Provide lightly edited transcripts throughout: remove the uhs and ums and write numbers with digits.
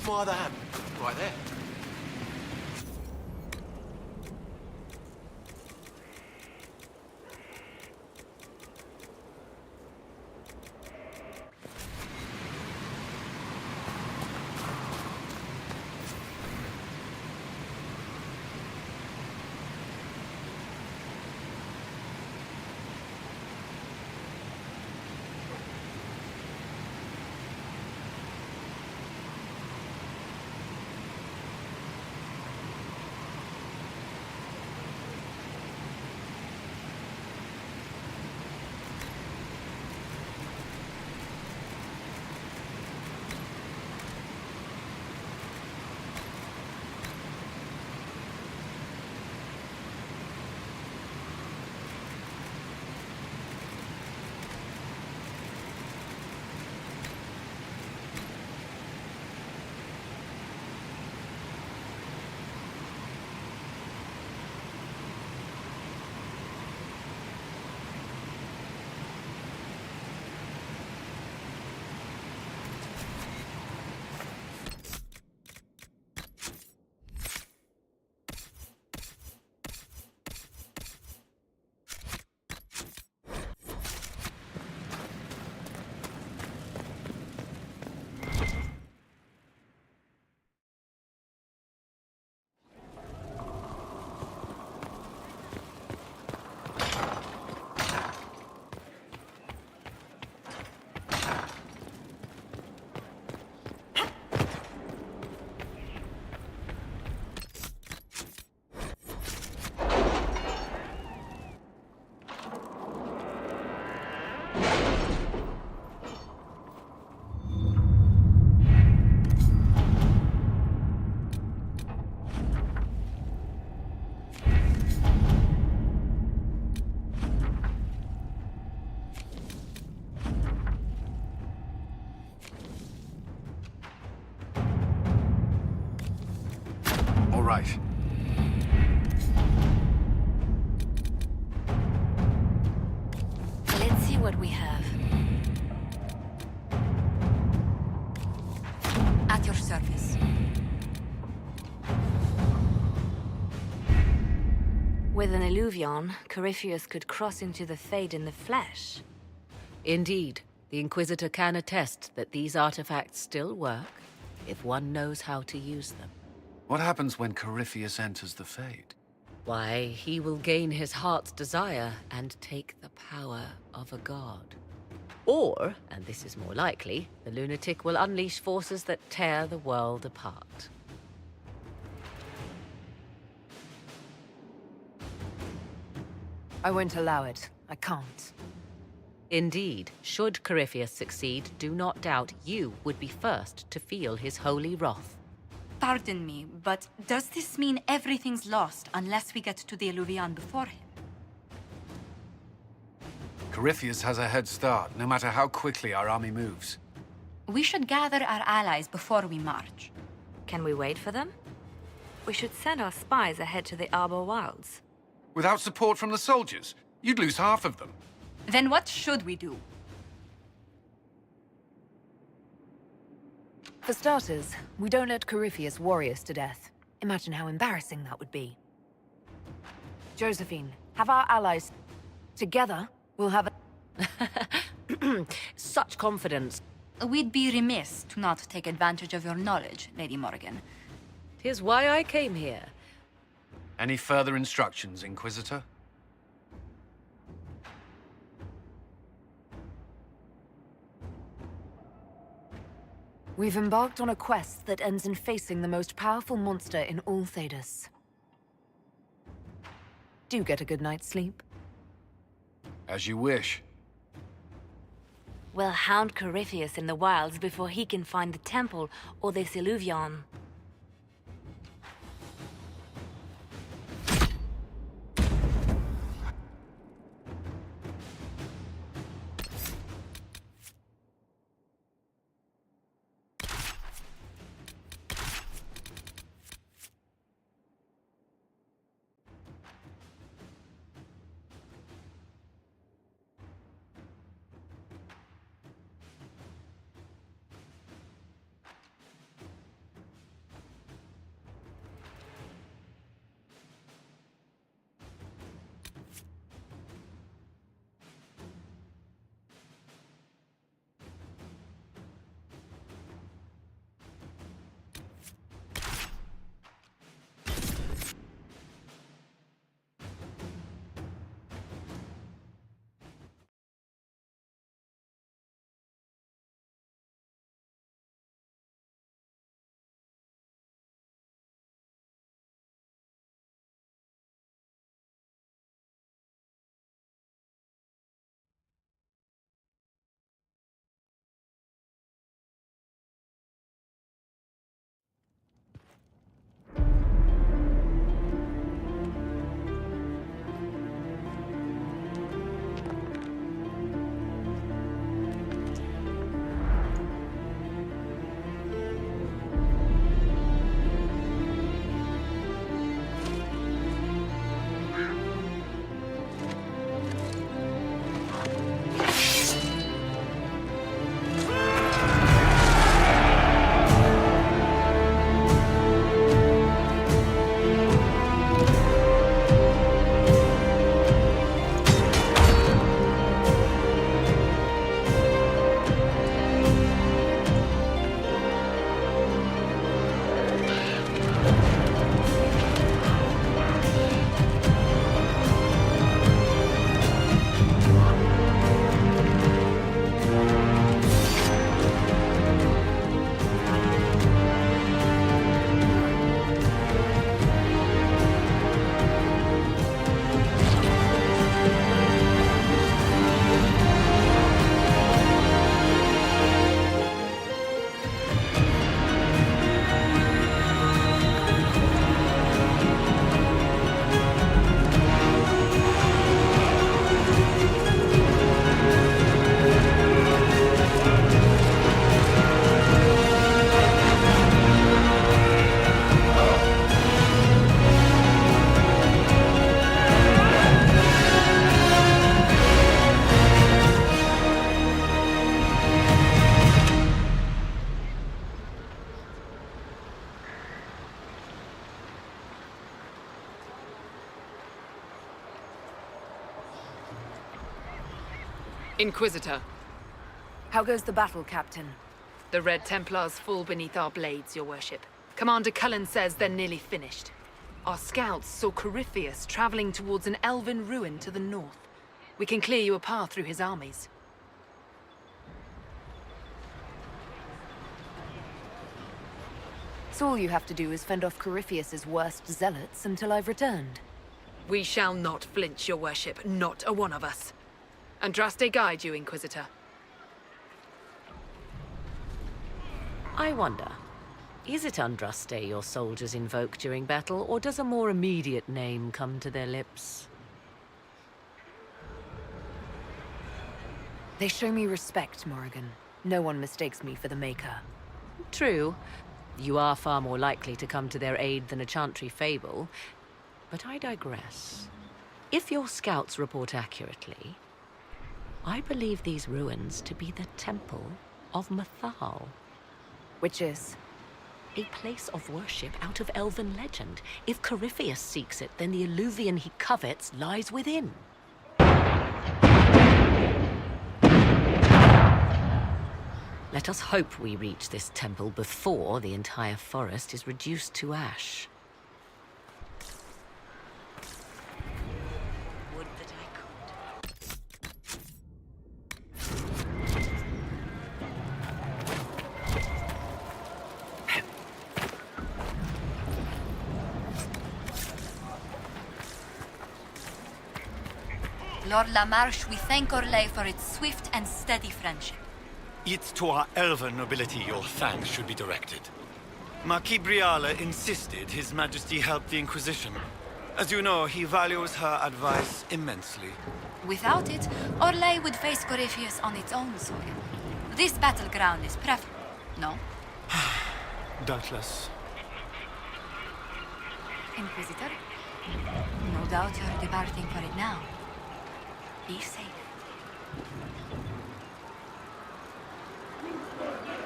my other hand. Right there. Right. Let's see what we have. At your service. With an illuvion, Corypheus could cross into the Fade in the flesh. Indeed, the Inquisitor can attest that these artifacts still work if one knows how to use them. What happens when Corypheus enters the Fade? Why, he will gain his heart's desire and take the power of a god. Or, and this is more likely, the lunatic will unleash forces that tear the world apart. I won't allow it. I can't. Indeed, should Corypheus succeed, do not doubt you would be first to feel his holy wrath. Pardon me, but does this mean everything's lost unless we get to the illuvion before him? Corypheus has a head start, no matter how quickly our army moves. We should gather our allies before we march. Can we wait for them? We should send our spies ahead to the Arbor Wilds. Without support from the soldiers, you'd lose half of them. Then what should we do? For starters, we don't let Corypheus worry us to death. Imagine how embarrassing that would be. Josephine, have our allies... Together, we'll have a... Such confidence. We'd be remiss to not take advantage of your knowledge, Lady Morrigan. 'Tis why I came here. Any further instructions, Inquisitor? We've embarked on a quest that ends in facing the most powerful monster in all Thedas. Do get a good night's sleep. As you wish. We'll hound Corypheus in the wilds before he can find the temple or this illuvion. Inquisitor, How goes the battle, Captain? the Red Templars fall beneath our blades, your worship. Commander Cullen says they're nearly finished. Our scouts saw Corypheus traveling towards an elven ruin to the north. We can clear you a path through his armies. So all you have to do is fend off Corypheus's worst zealots until I've returned. We shall not flinch, your worship, not a one of us. Andraste guide you, Inquisitor. I wonder, is it Andraste your soldiers invoke during battle, or does a more immediate name come to their lips? They show me respect, Morrigan. No one mistakes me for the Maker. True. You are far more likely to come to their aid than a Chantry fable. But I digress. If your scouts report accurately, I believe these ruins to be the Temple of Mathal. Which is? A place of worship out of elven legend. If Corypheus seeks it, then the alluvion he covets lies within. Let us hope we reach this temple before the entire forest is reduced to ash. Would that I could. Lord Lamarche, we thank Orlais for its swift and steady friendship. It's to our elven nobility your thanks should be directed. Marquis Briala insisted His Majesty help the Inquisition. As you know, he values her advice immensely. Without it, Orlais would face Corypheus on its own soil. This battleground is preferable, no? Doubtless. Inquisitor? No doubt you're departing for it now. Be safe.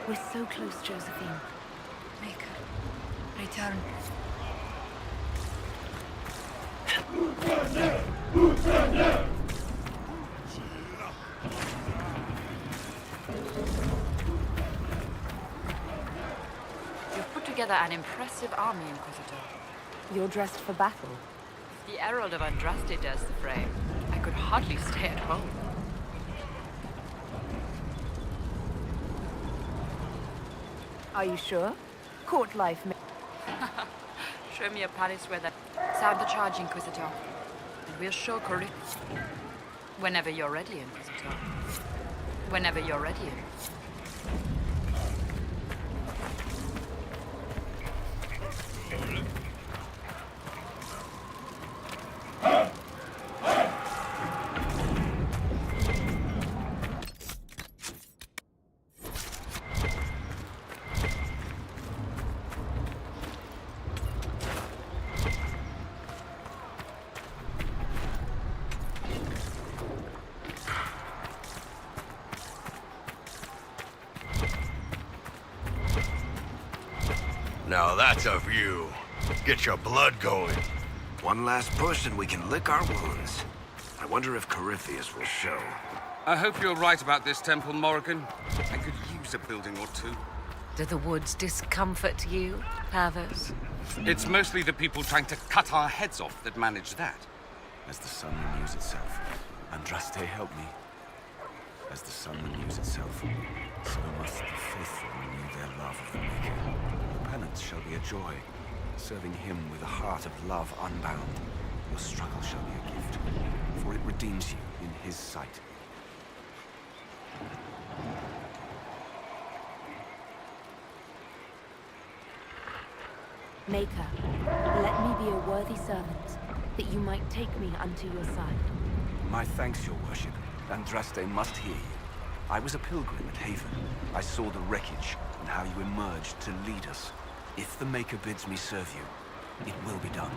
We're so close, Josephine. Maker, return. You've put together an impressive army, Inquisitor. You're dressed for battle. The Herald of Andraste does the fray. I could hardly stay at home. Are you sure? Court life may... Show me a palace where that... Sound the charge, Inquisitor. And we'll show Corypheus. Whenever you're ready, Inquisitor. Whenever you're ready. Now that's a view. Get your blood going. One last push and we can lick our wounds. I wonder if Corypheus will show. I hope you're right about this temple, Morrigan. I could use a building or two. Do the woods discomfort you, Pavos? It's mostly the people trying to cut our heads off that manage that. As the sun renews itself, Andraste help me. As the sun renews itself, so must the faithful renew their love of the Maker. Penance shall be a joy, serving him with a heart of love unbound. Your struggle shall be a gift, for it redeems you in his sight. Maker, let me be a worthy servant, that you might take me unto your side. My thanks, your worship. Andraste must hear you. I was a pilgrim at Haven. I saw the wreckage and how you emerged to lead us. If the Maker bids me serve you, it will be done.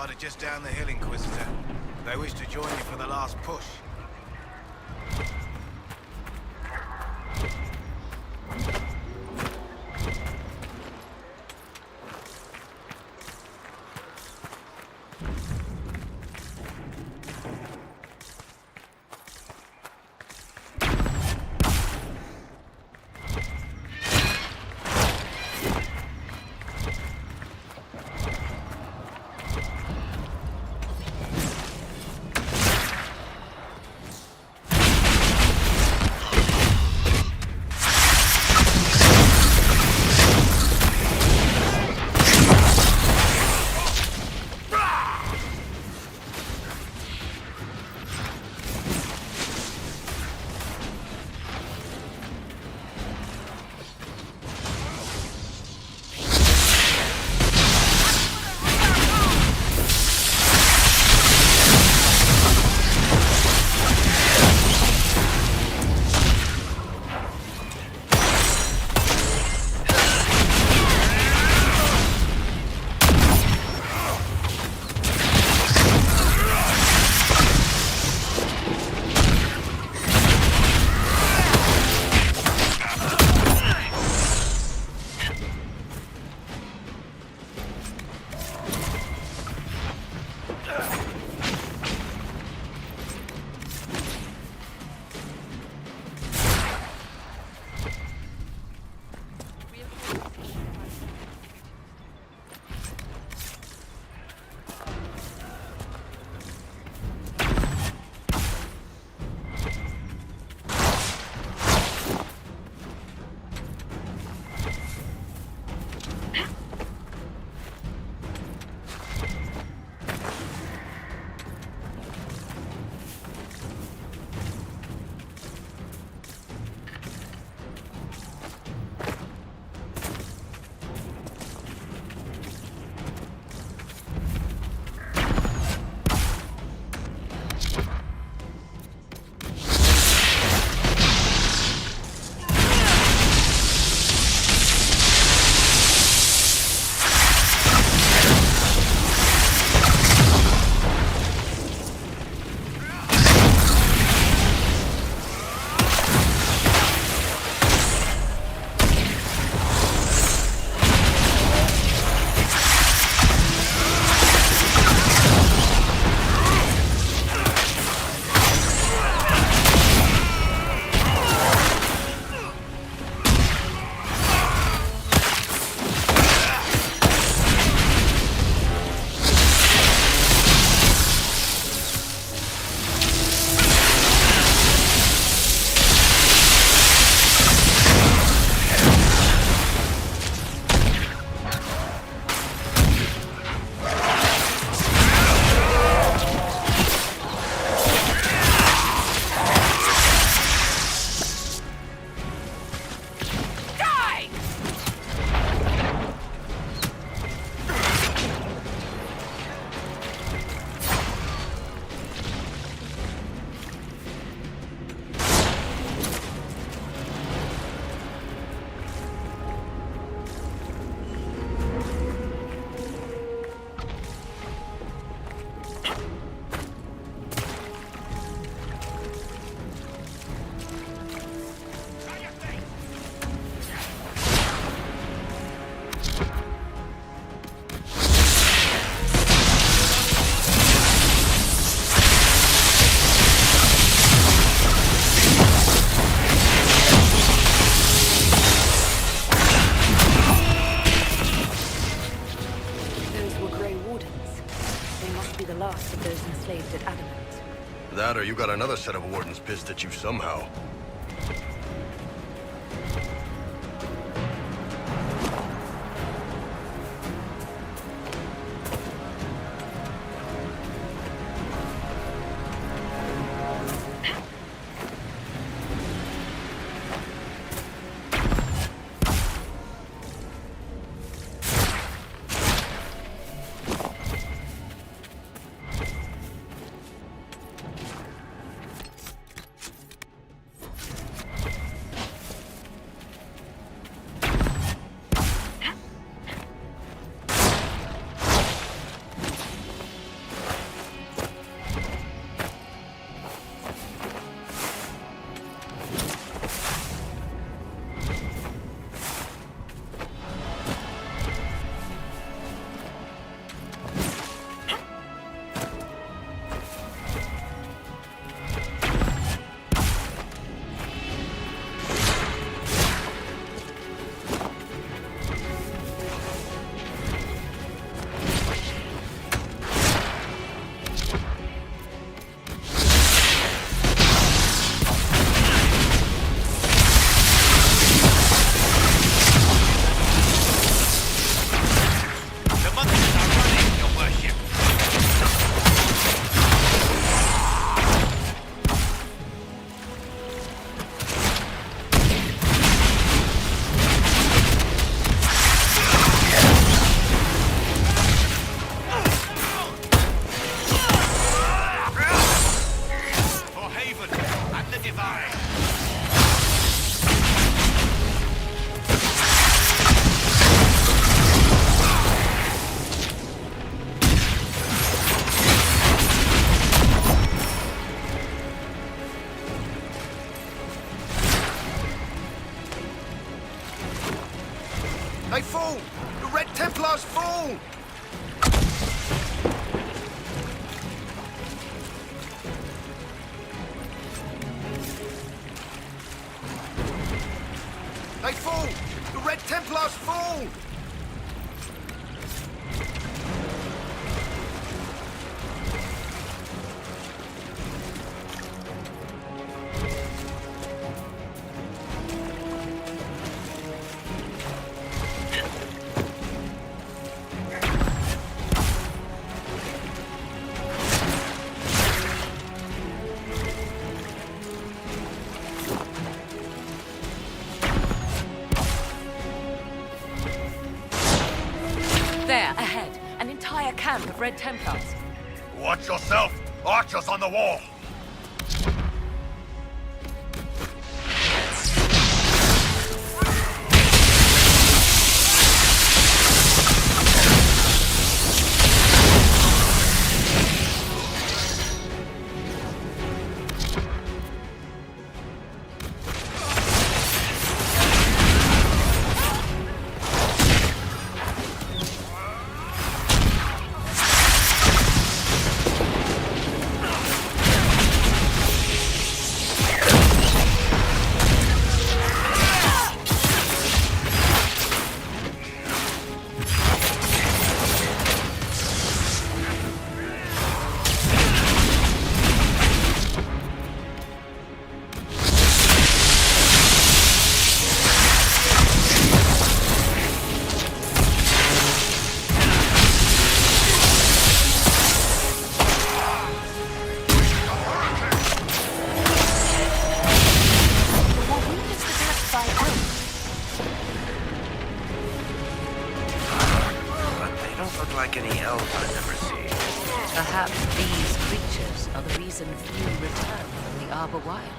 Started just down the hill, Inquisitor. They wish to join you for the last push. That or you got another set of wardens pissed at you somehow. They fall! The Red Templars fall! They fall! The Red Templars fall! There, ahead. An entire camp of Red Templars. Watch yourself! Archers on the wall! Like any elves I've ever seen. Perhaps these creatures are the reason few return from the Arbor Wilds.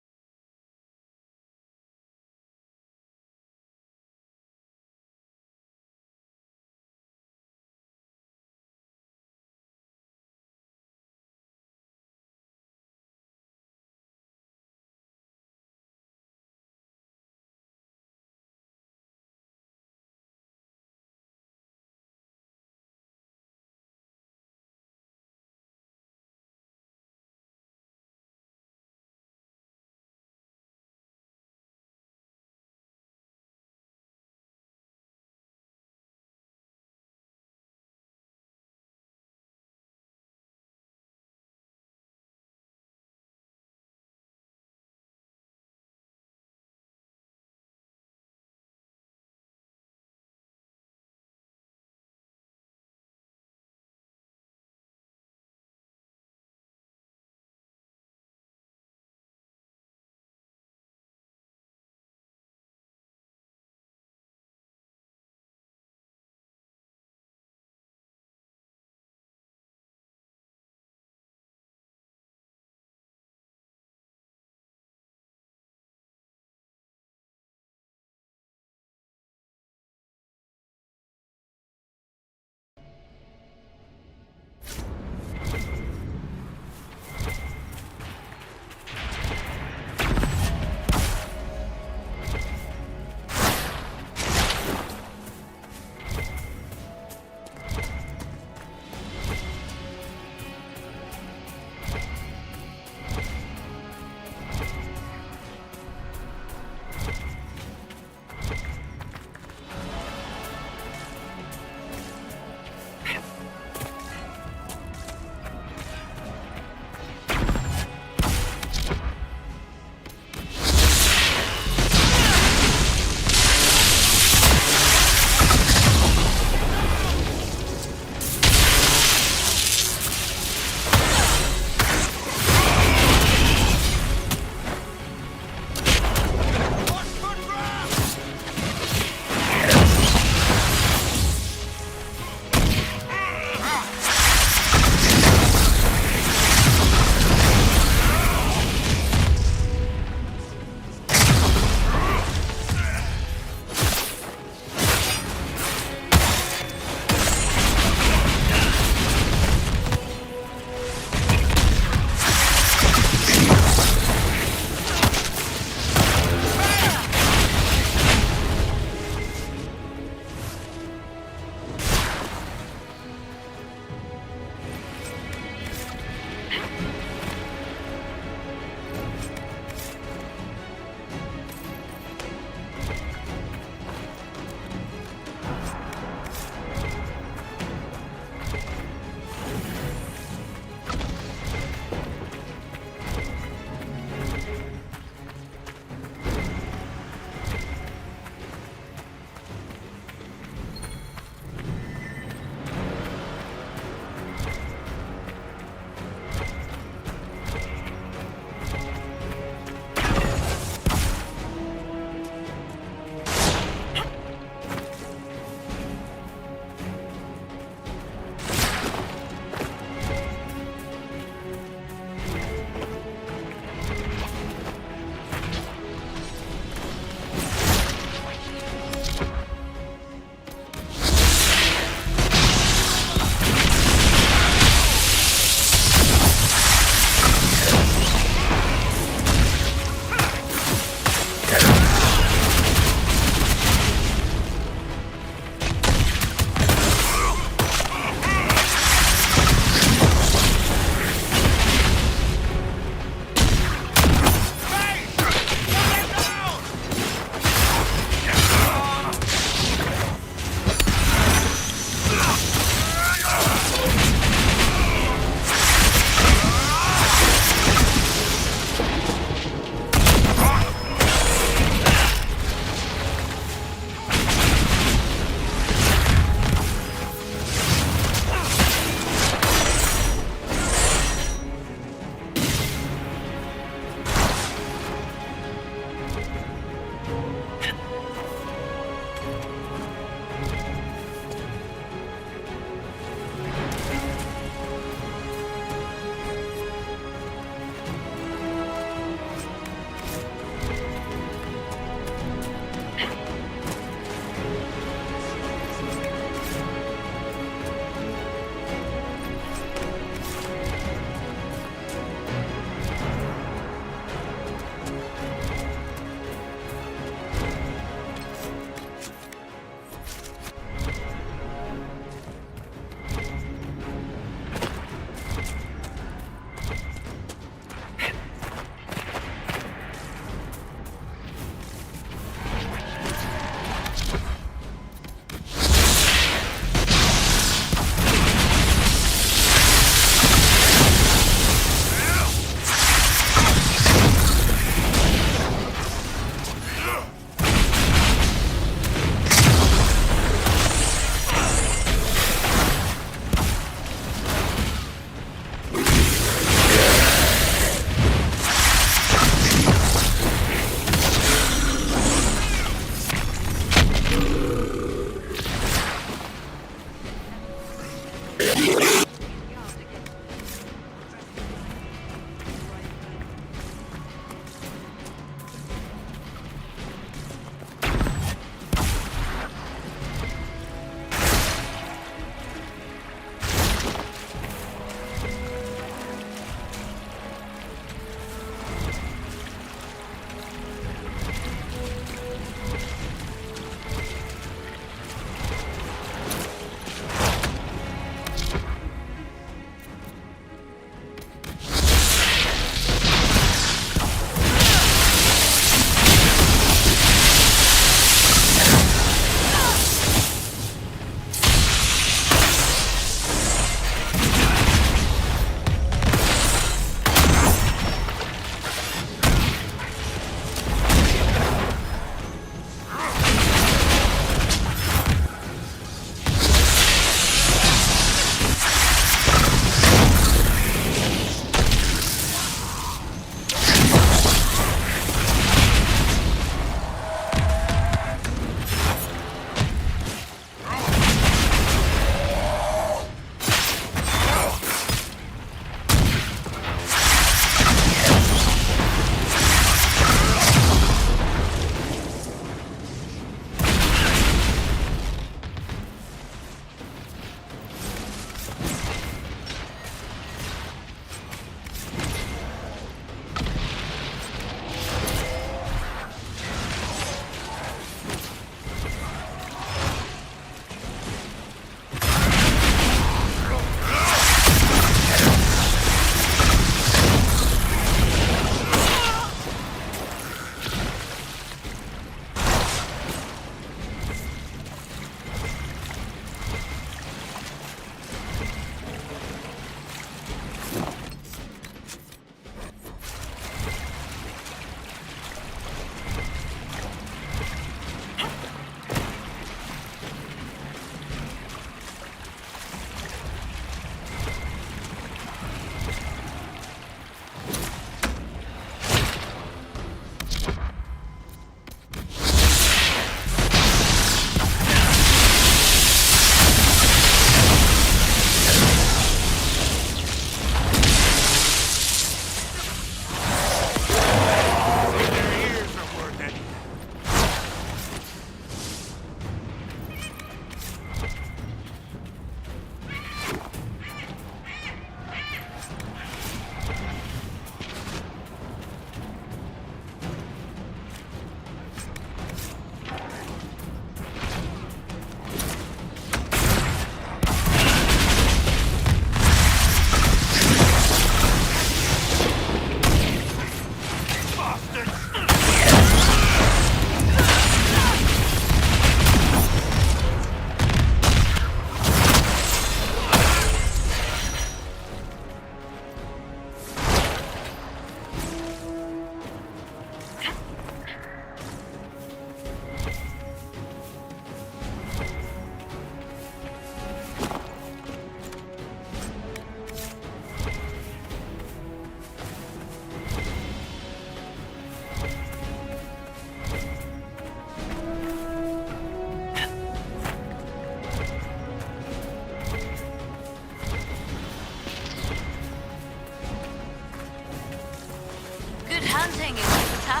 hunting, Inquisitor.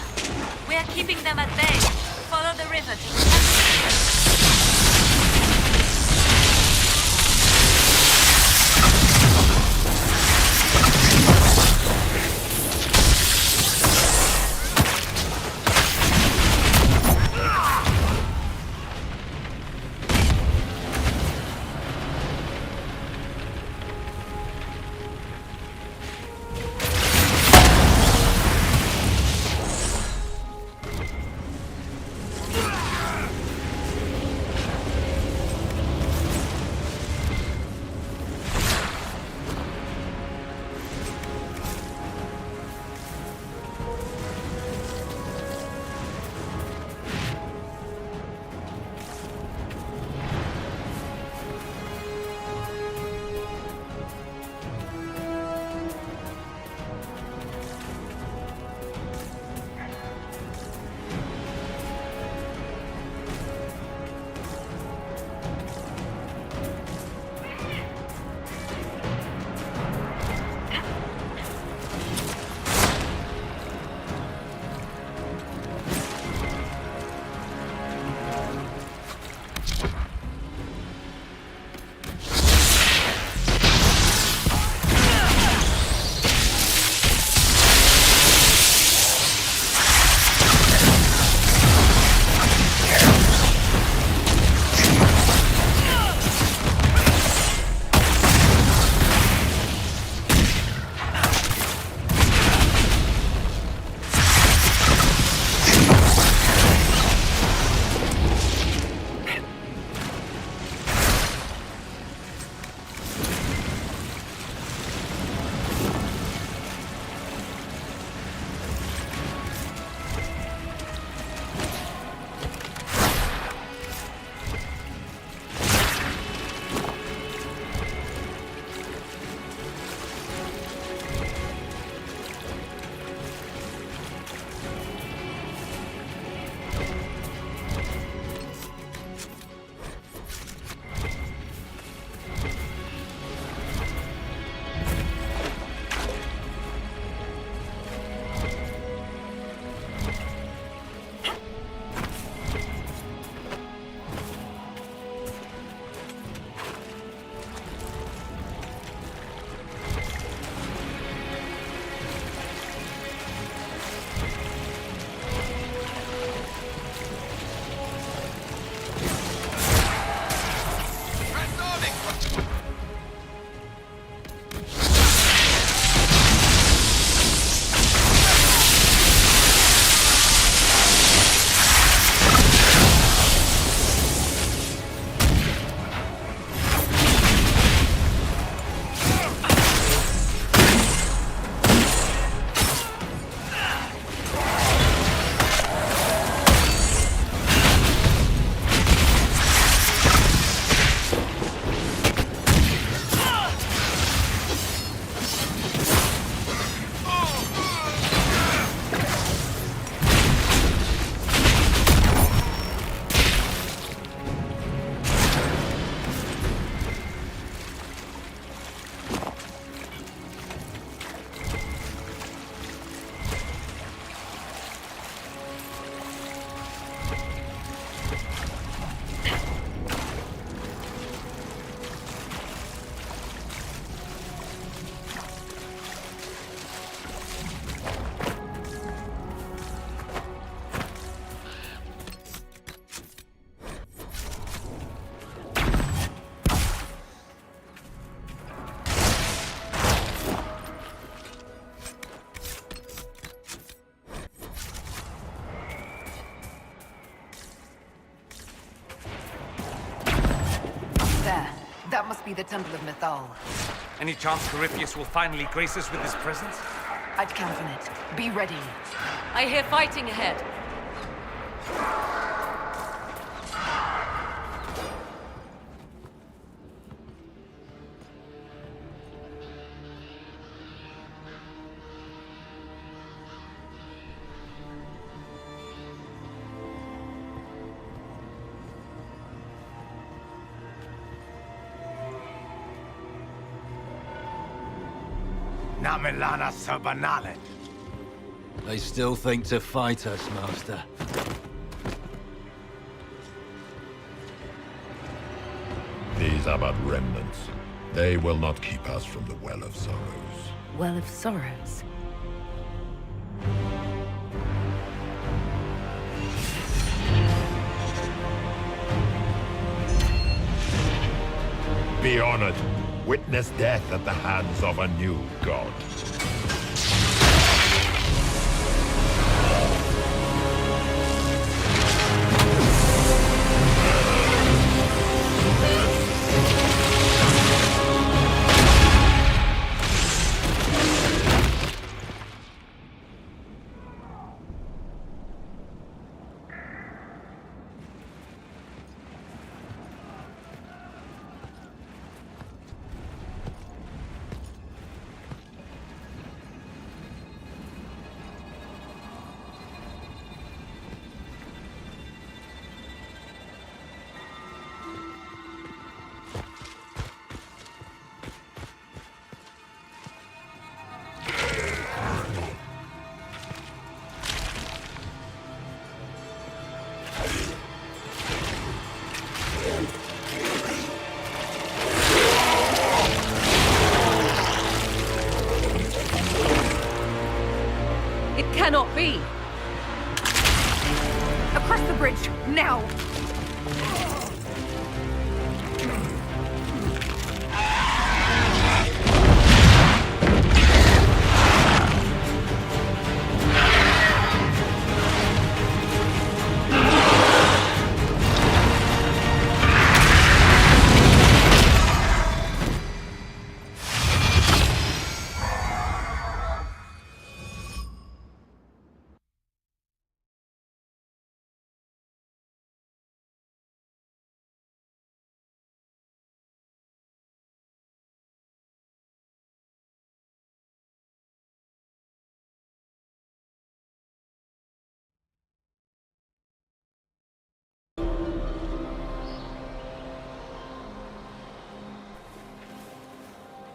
We're keeping them at bay. Follow the river to the temple. be the Temple of Mythal. Any chance Corypheus will finally grace us with his presence? I'd count on it. Be ready. I hear fighting ahead. Namilana Sabanalet. They still think to fight us, Master. These are but remnants. They will not keep us from the Well of Sorrows. Well of Sorrows. Be honored. Witness death at the hands of a new god. It cannot be! Across the bridge, now!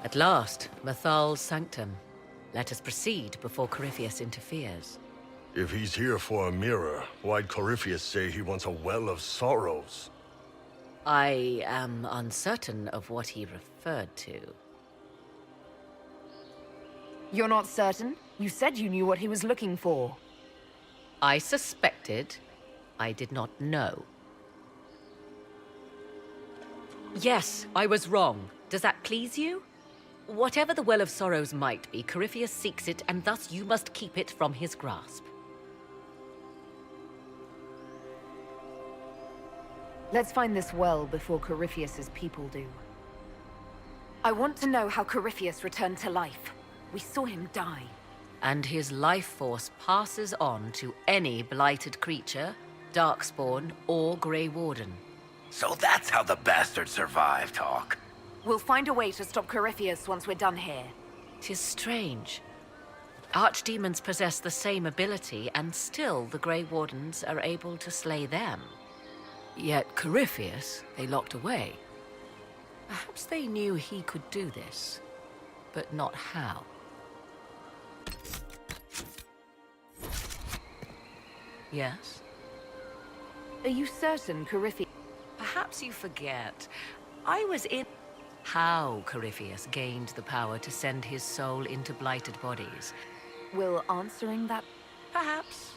At last, Mythal's sanctum. Let us proceed before Corypheus interferes. If he's here for a mirror, why'd Corypheus say he wants a Well of Sorrows? I am uncertain of what he referred to. You're not certain? You said you knew what he was looking for. I suspected. I did not know. Yes, I was wrong. Does that please you? Whatever the Well of Sorrows might be, Corypheus seeks it, and thus you must keep it from his grasp. Let's find this well before Corypheus's people do. I want to know how Corypheus returned to life. We saw him die. And his life force passes on to any blighted creature, Darkspawn, or Grey Warden. So that's how the bastard survived, Hawk. We'll find a way to stop Corypheus once we're done here. 'Tis strange. Archdemons possess the same ability, and still the Grey Wardens are able to slay them. Yet Corypheus, they locked away. Perhaps they knew he could do this, but not how. Yes? Are you certain Corypheus... Perhaps you forget. I was in... How Corypheus gained the power to send his soul into blighted bodies. Will answering that... Perhaps.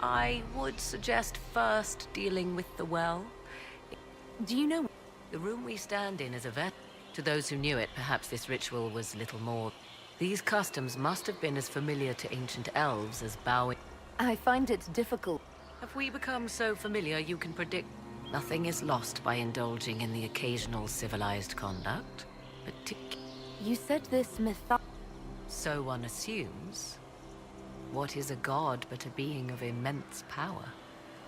I would suggest first dealing with the well. Do you know... The room we stand in is a vet. To those who knew it, perhaps this ritual was little more. These customs must have been as familiar to ancient elves as bowing. I find it difficult. Have we become so familiar you can predict? Nothing is lost by indulging in the occasional civilized conduct, You said this so one assumes. What is a god but a being of immense power?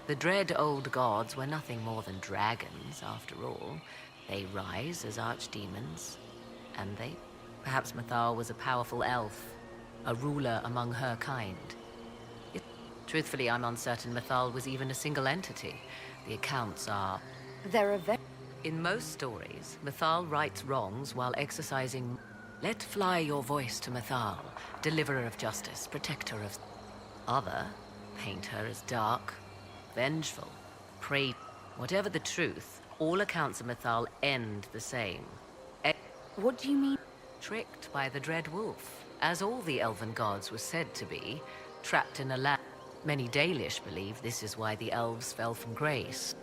The dread old gods were nothing more than dragons, after all. They rise as archdemons, and they... Perhaps Mythal was a powerful elf, a ruler among her kind. Truthfully, I'm uncertain Mythal was even a single entity. The accounts are... In most stories, Mythal rights wrongs while exercising... Let fly your voice to Mythal, deliverer of justice, protector of... Other, paint her as dark, vengeful, prey... Whatever the truth, all accounts of Mythal end the same. What do you mean? Tricked by the Dread Wolf, as all the elven gods were said to be, trapped in a land. Many Dalish believe this is why the elves fell from grace.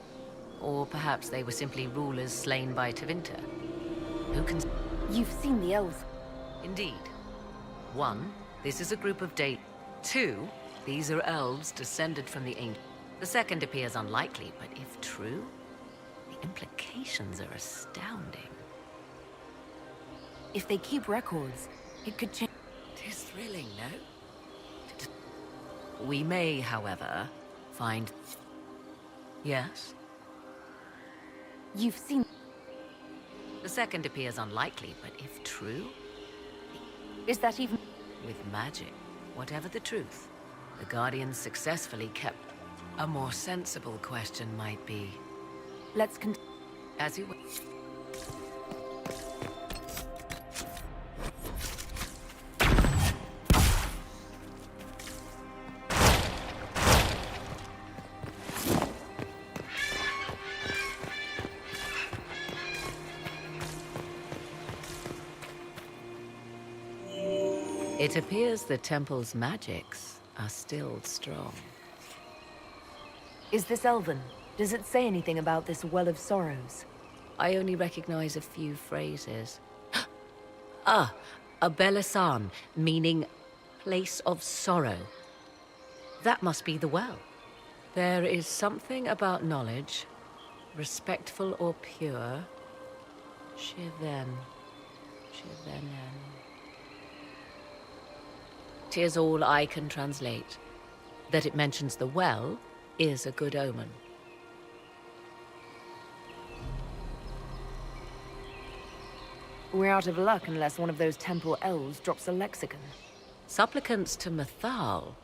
Or perhaps they were simply rulers slain by Tevinter. Who can... You've seen the elves. Indeed. 1, this is a group of 2, these are elves descended from the ancient. The second appears unlikely, but if true, the implications are astounding. If they keep records, it could change. Tis thrilling, no? We may, however, find... Yes? You've seen... The second appears unlikely, but if true... Is that even... With magic, whatever the truth, the Guardians successfully kept... A more sensible question might be... Let's As you will. It appears the temple's magics are still strong. Is this Elven? Does it say anything about this Well of Sorrows? I only recognize a few phrases. Ah, a Belasan, meaning place of sorrow. That must be the well. There is something about knowledge, respectful or pure. Shivenen. 'Tis all I can translate. That it mentions the well is a good omen. We're out of luck unless one of those temple elves drops a lexicon. Supplicants to Mythal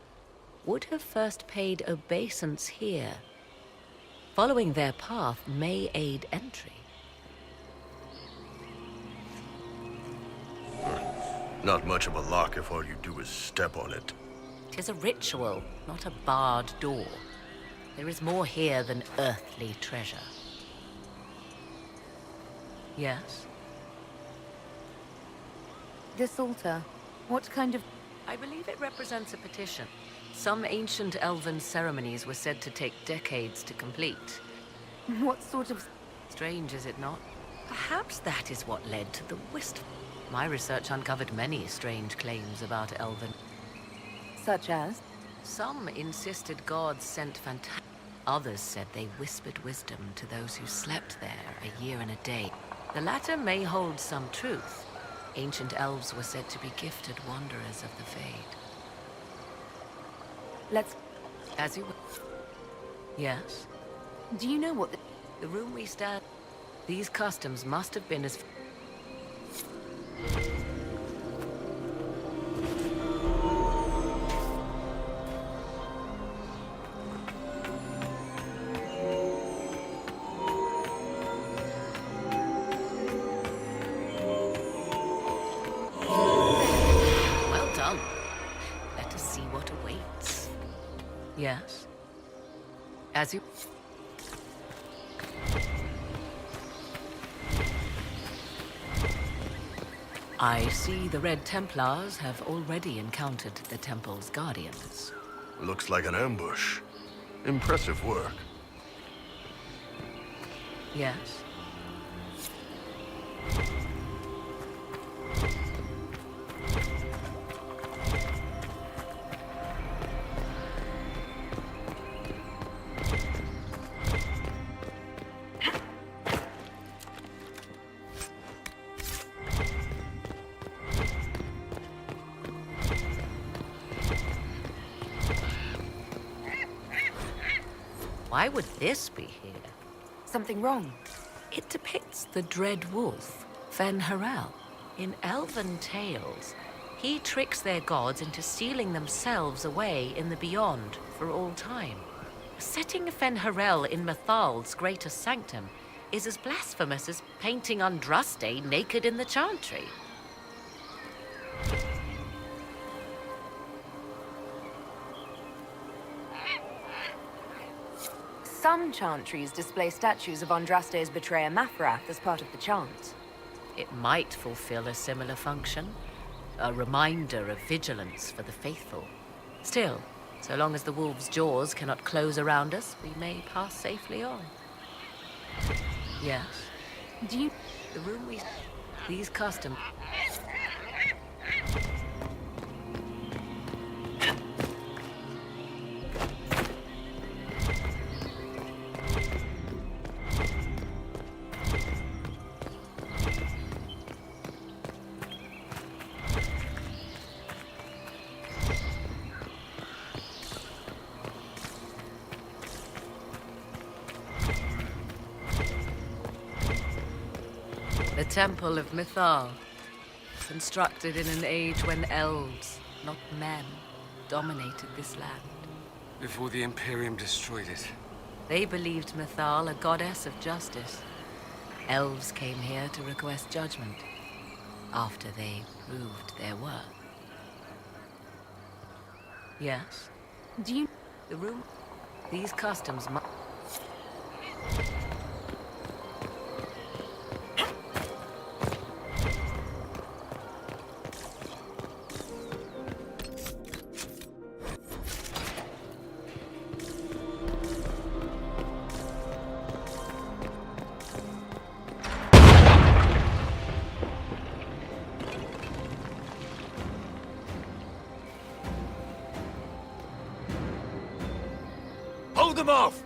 would have first paid obeisance here. Following their path may aid entry. Not much of a lock if all you do is step on it. 'Tis a ritual, not a barred door. There is more here than earthly treasure. Yes? This altar, what kind of... I believe it represents a petition. Some ancient elven ceremonies were said to take decades to complete. What sort of... Strange, is it not? Perhaps that is what led to the wisdom. My research uncovered many strange claims about elven. Such as? Some insisted gods sent fantastic. Others said they whispered wisdom to those who slept there a year and a day. The latter may hold some truth. Ancient elves were said to be gifted wanderers of the Fade. Let's... As you will. Yes? Do you know what the room we stand... These customs must have been as... Well done. Let us see what awaits. Yes? As you... I see the Red Templars have already encountered the Temple's Guardians. Looks like an ambush. Impressive work. Yes? Why would this be here? Something wrong? It depicts the Dread Wolf, Fen-Harel. In elven tales, he tricks their gods into sealing themselves away in the beyond for all time. Setting Fen-Harel in Methal's greatest sanctum is as blasphemous as painting Andraste naked in the chantry. Some chantries display statues of Andraste's betrayer Mathrath as part of the chant. It might fulfill a similar function, a reminder of vigilance for the faithful. Still, so long as the wolf's jaws cannot close around us, we may pass safely on. Yes? Do you... The room we... These customs... The Temple of Mithal, constructed in an age when elves, not men, dominated this land. Before the Imperium destroyed it. They believed Mithal a goddess of justice. Elves came here to request judgment, after they proved their worth. Yes? Do you... The room... These customs must... Hold them off!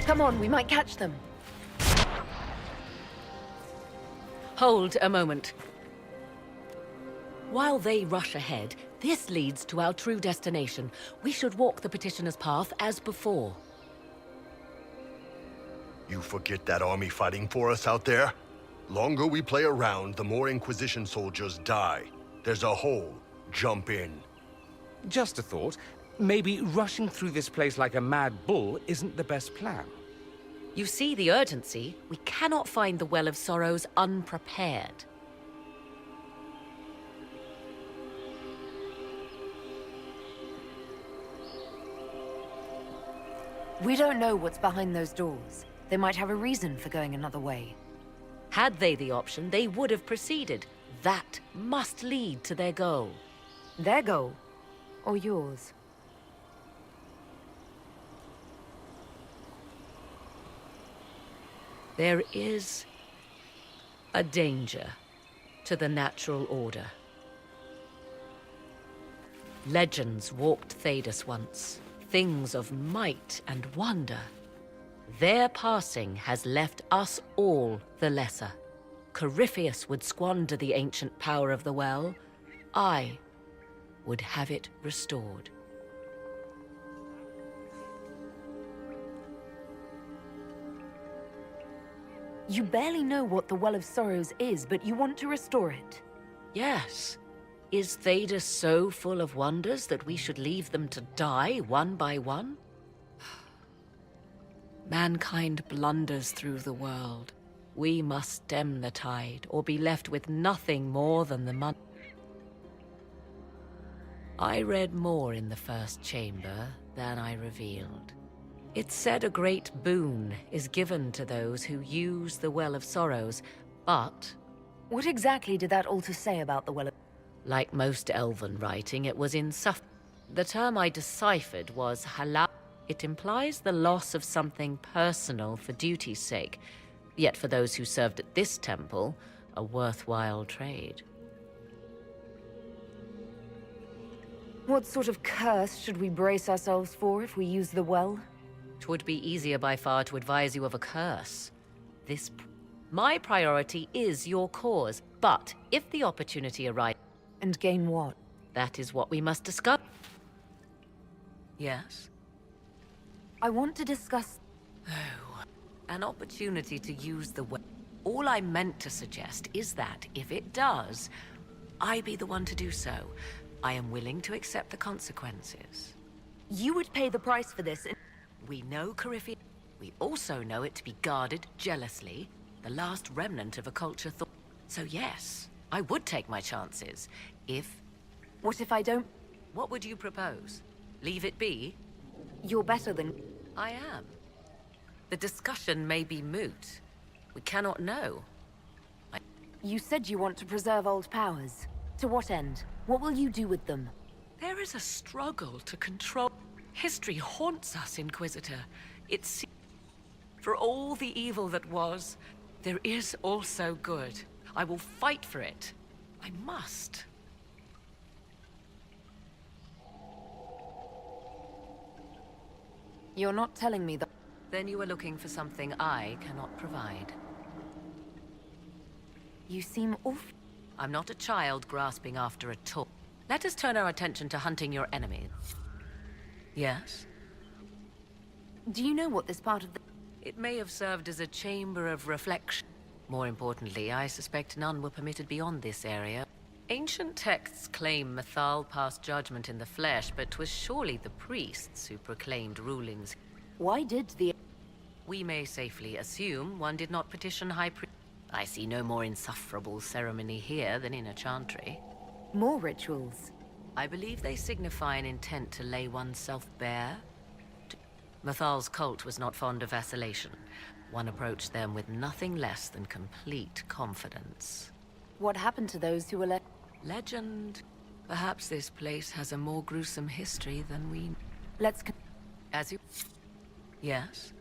Come on, we might catch them. Hold a moment. While they rush ahead, this leads to our true destination. We should walk the petitioner's path as before. You forget that army fighting for us out there? Longer we play around, the more Inquisition soldiers die. There's a hole. Jump in. Just a thought. Maybe rushing through this place like a mad bull isn't the best plan. You see the urgency? We cannot find the Well of Sorrows unprepared. We don't know what's behind those doors. They might have a reason for going another way. Had they the option, they would have proceeded. That must lead to their goal. Their goal? Or yours? There is a danger to the natural order. Legends walked Thedas once, things of might and wonder. Their passing has left us all the lesser. Corypheus would squander the ancient power of the well, I would have it restored. You barely know what the Well of Sorrows is, but you want to restore it. Yes. Is Theda so full of wonders that we should leave them to die one by one? Mankind blunders through the world. We must stem the tide, or be left with nothing more than the money. I read more in the first chamber than I revealed. It said a great boon is given to those who use the Well of Sorrows, but... What exactly did that altar say about the Well of... Like most elven writing, it was insufferable. The term I deciphered was halal. It implies the loss of something personal for duty's sake, yet for those who served at this temple, a worthwhile trade. What sort of curse should we brace ourselves for if we use the well? 'Twould be easier by far to advise you of a curse. My priority is your cause, but if the opportunity arises... And gain what? That is what we must discuss. Yes? I want to discuss... Oh, an opportunity to use the well. All I meant to suggest is that, if it does, I be the one to do so. I am willing to accept the consequences. You would pay the price for this. We know Corypheus. We also know it to be guarded jealously, the last remnant of a culture thought. So yes, I would take my chances, if... What if I don't? What would you propose? Leave it be? You're better than... I am. The discussion may be moot. We cannot know. You said you want to preserve old powers. To what end? What will you do with them? There is a struggle to control... History haunts us, Inquisitor. It's... For all the evil that was, there is also good. I will fight for it. I must. You're not telling me that... Then you are looking for something I cannot provide. You seem awful. I'm not a child grasping after a toy. Let us turn our attention to hunting your enemies. Yes? Do you know what this part of the... It may have served as a chamber of reflection. More importantly, I suspect none were permitted beyond this area. Ancient texts claim Mythal passed judgment in the flesh, but 'twas surely the priests who proclaimed rulings. Why did the... We may safely assume one did not petition High Priest. I see no more insufferable ceremony here than in a chantry. More rituals? I believe they signify an intent to lay oneself bare. Mythal's cult was not fond of vacillation. One approached them with nothing less than complete confidence. What happened to those who were left? Legend. Perhaps this place has a more gruesome history than we... Let's... As you... Yes?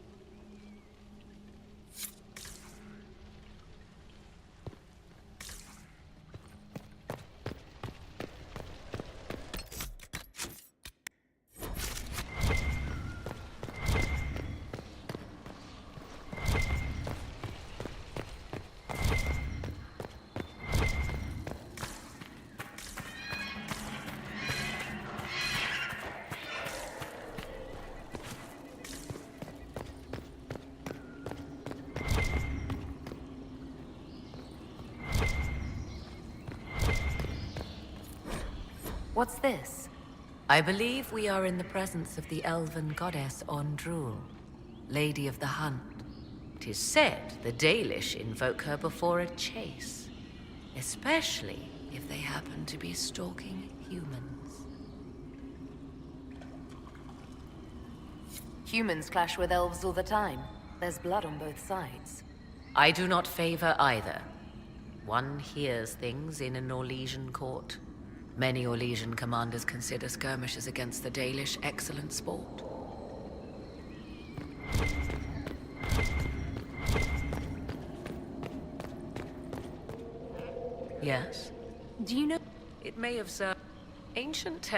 What's this? I believe we are in the presence of the elven goddess Ondrul, Lady of the Hunt. It is said the Dalish invoke her before a chase, especially if they happen to be stalking humans. Humans clash with elves all the time. There's blood on both sides. I do not favor either. One hears things in an Orlesian court. Many Orlesian commanders consider skirmishes against the Dalish excellent sport. Yes? Do you know... It may have served ancient te-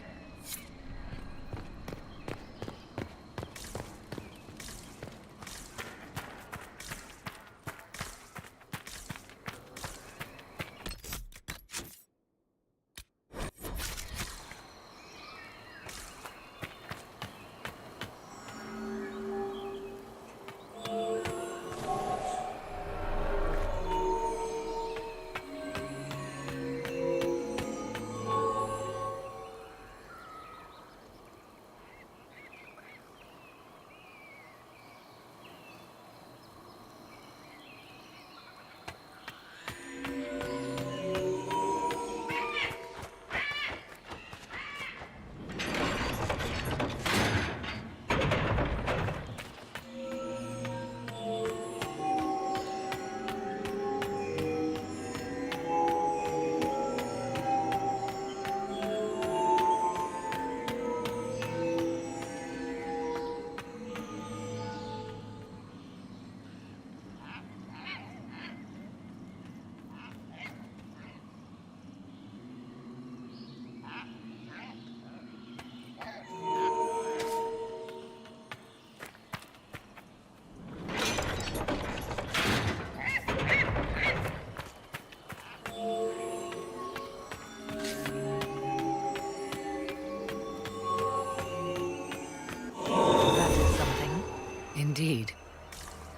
Indeed.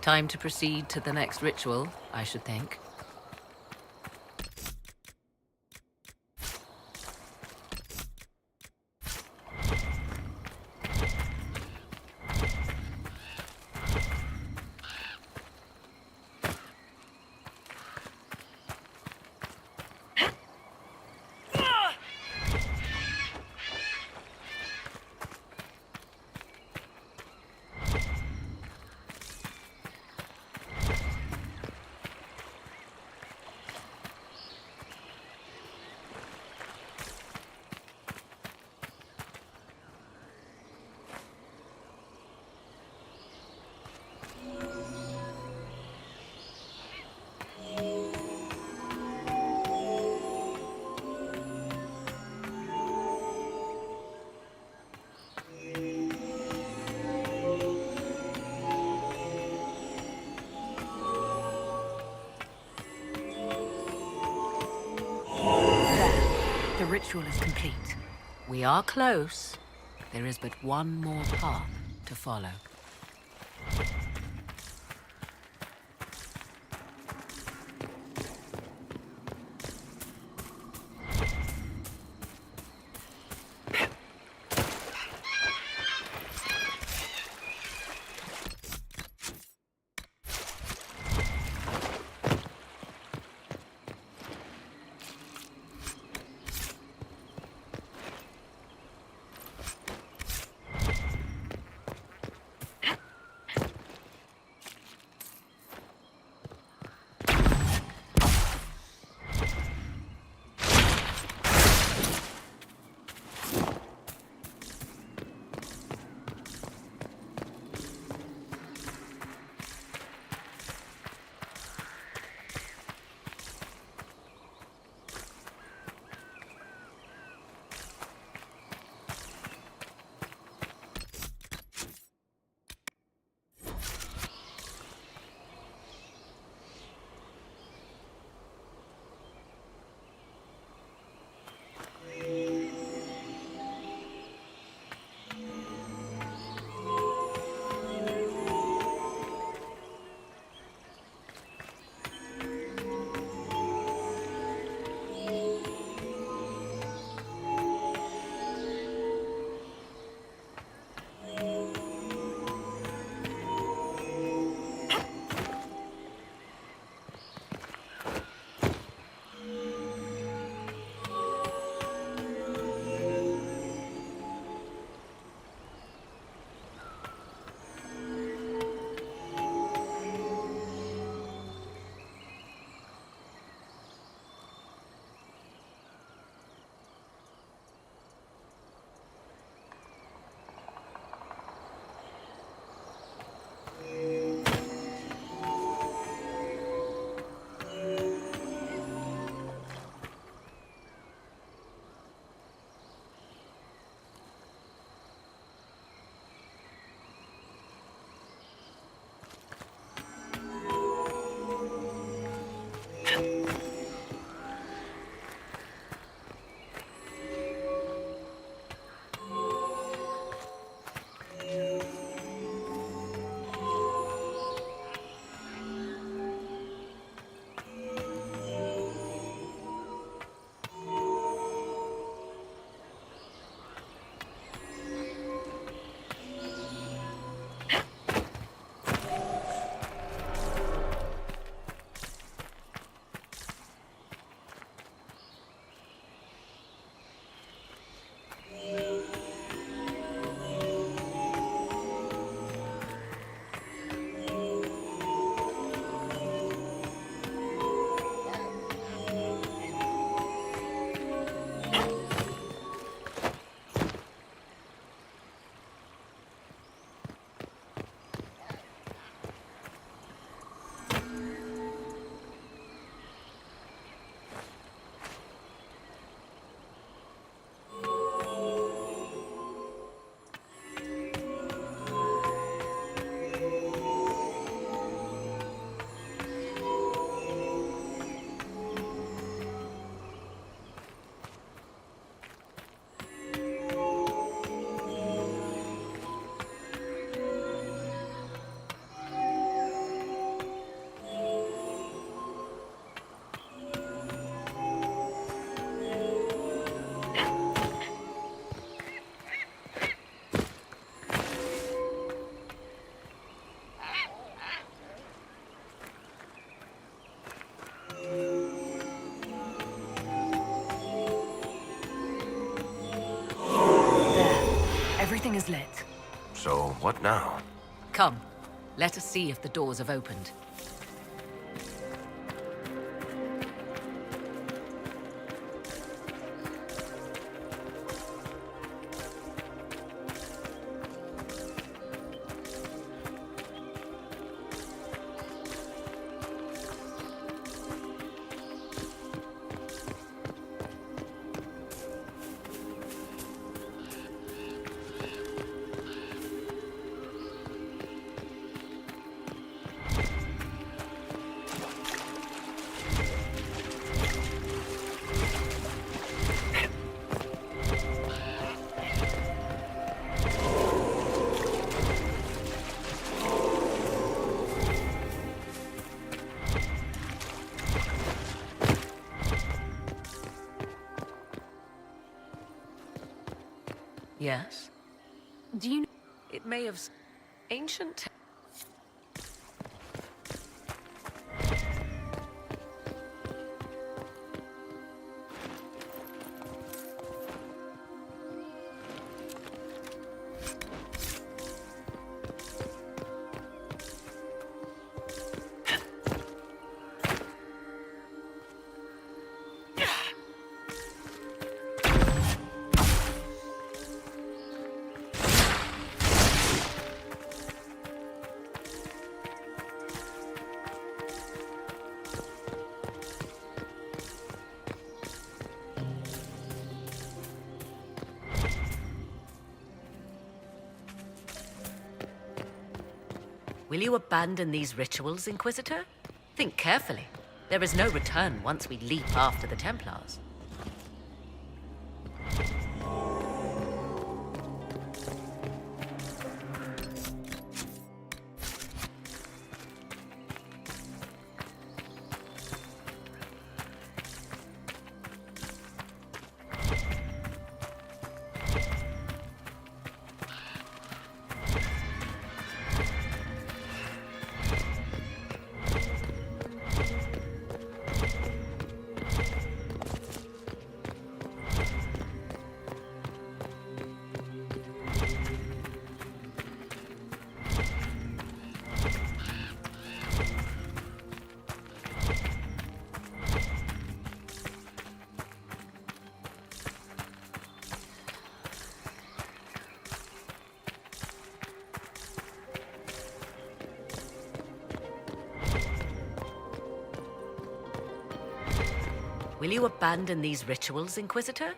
Time to proceed to the next ritual, I should think. The ritual is complete. We are close. There is but one more path to follow. now. Come, let us see if the doors have opened. Yes? Do you... It may have... ancient... Will you abandon these rituals, Inquisitor? Think carefully. There is no return once we leap after the Templars. Will you abandon these rituals, Inquisitor?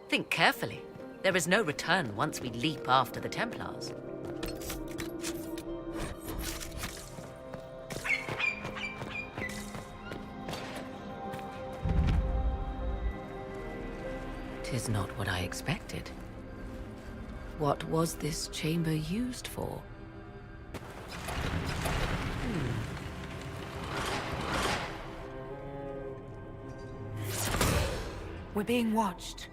Think carefully. There is no return once we leap after the Templars. Tis not what I expected. What was this chamber used for? We're being watched.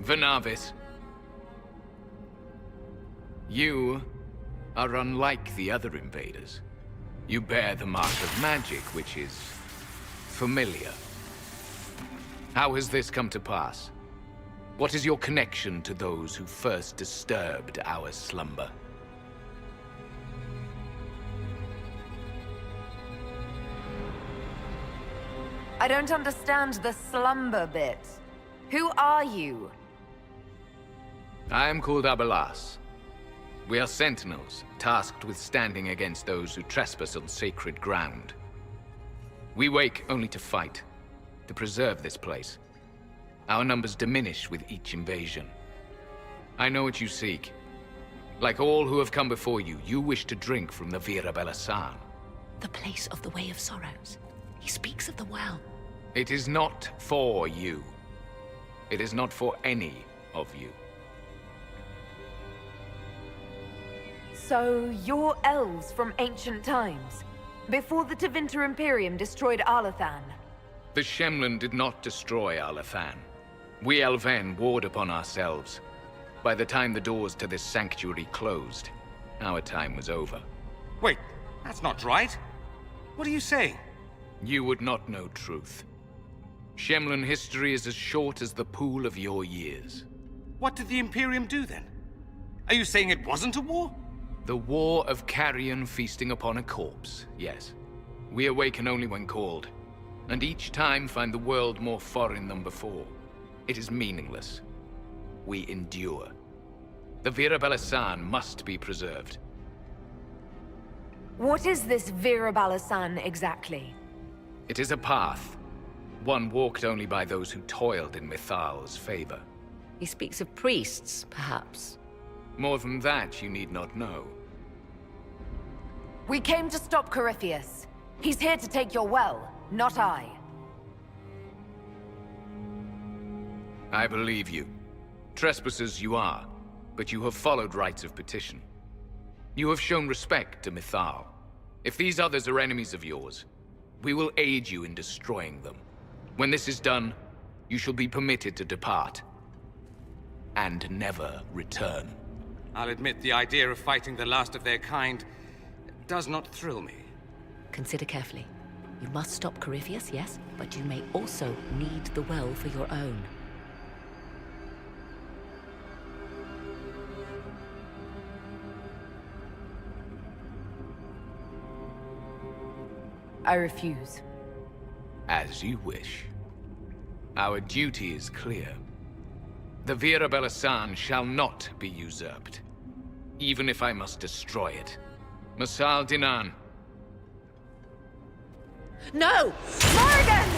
Venavis, you are unlike the other invaders. You bear the mark of magic, which is familiar. How has this come to pass? What is your connection to those who first disturbed our slumber? I don't understand the slumber bit. Who are you? I am called Abelas. We are sentinels, tasked with standing against those who trespass on sacred ground. We wake only to fight, to preserve this place. Our numbers diminish with each invasion. I know what you seek. Like all who have come before you, you wish to drink from the Vira Belasan. The place of the Way of Sorrows. He speaks of the well. It is not for you. It is not for any of you. So, you're elves from ancient times, before the Tevinter Imperium destroyed Arlathan. The Shemlin did not destroy Arlathan. We Elven warred upon ourselves. By the time the doors to this sanctuary closed, our time was over. Wait, that's not right. What are you saying? You would not know truth. Shemlan history is as short as the pool of your years. What did the Imperium do then? Are you saying it wasn't a war? The war of carrion feasting upon a corpse, yes. We awaken only when called, and each time find the world more foreign than before. It is meaningless. We endure. The Vira Balasan must be preserved. What is this Vira Balasan exactly? It is a path, one walked only by those who toiled in Mithal's favor. He speaks of priests, perhaps. More than that, you need not know. We came to stop Corypheus. He's here to take your well, not I. I believe you. Trespassers you are, but you have followed rites of petition. You have shown respect to Mithal. If these others are enemies of yours, we will aid you in destroying them. When this is done, you shall be permitted to depart. And never return. I'll admit the idea of fighting the last of their kind does not thrill me. Consider carefully. You must stop Corypheus, yes, but you may also need the well for your own. I refuse. As you wish. Our duty is clear. The Vira Balasan shall not be usurped, even if I must destroy it. Masal Dinan. No! Morgan!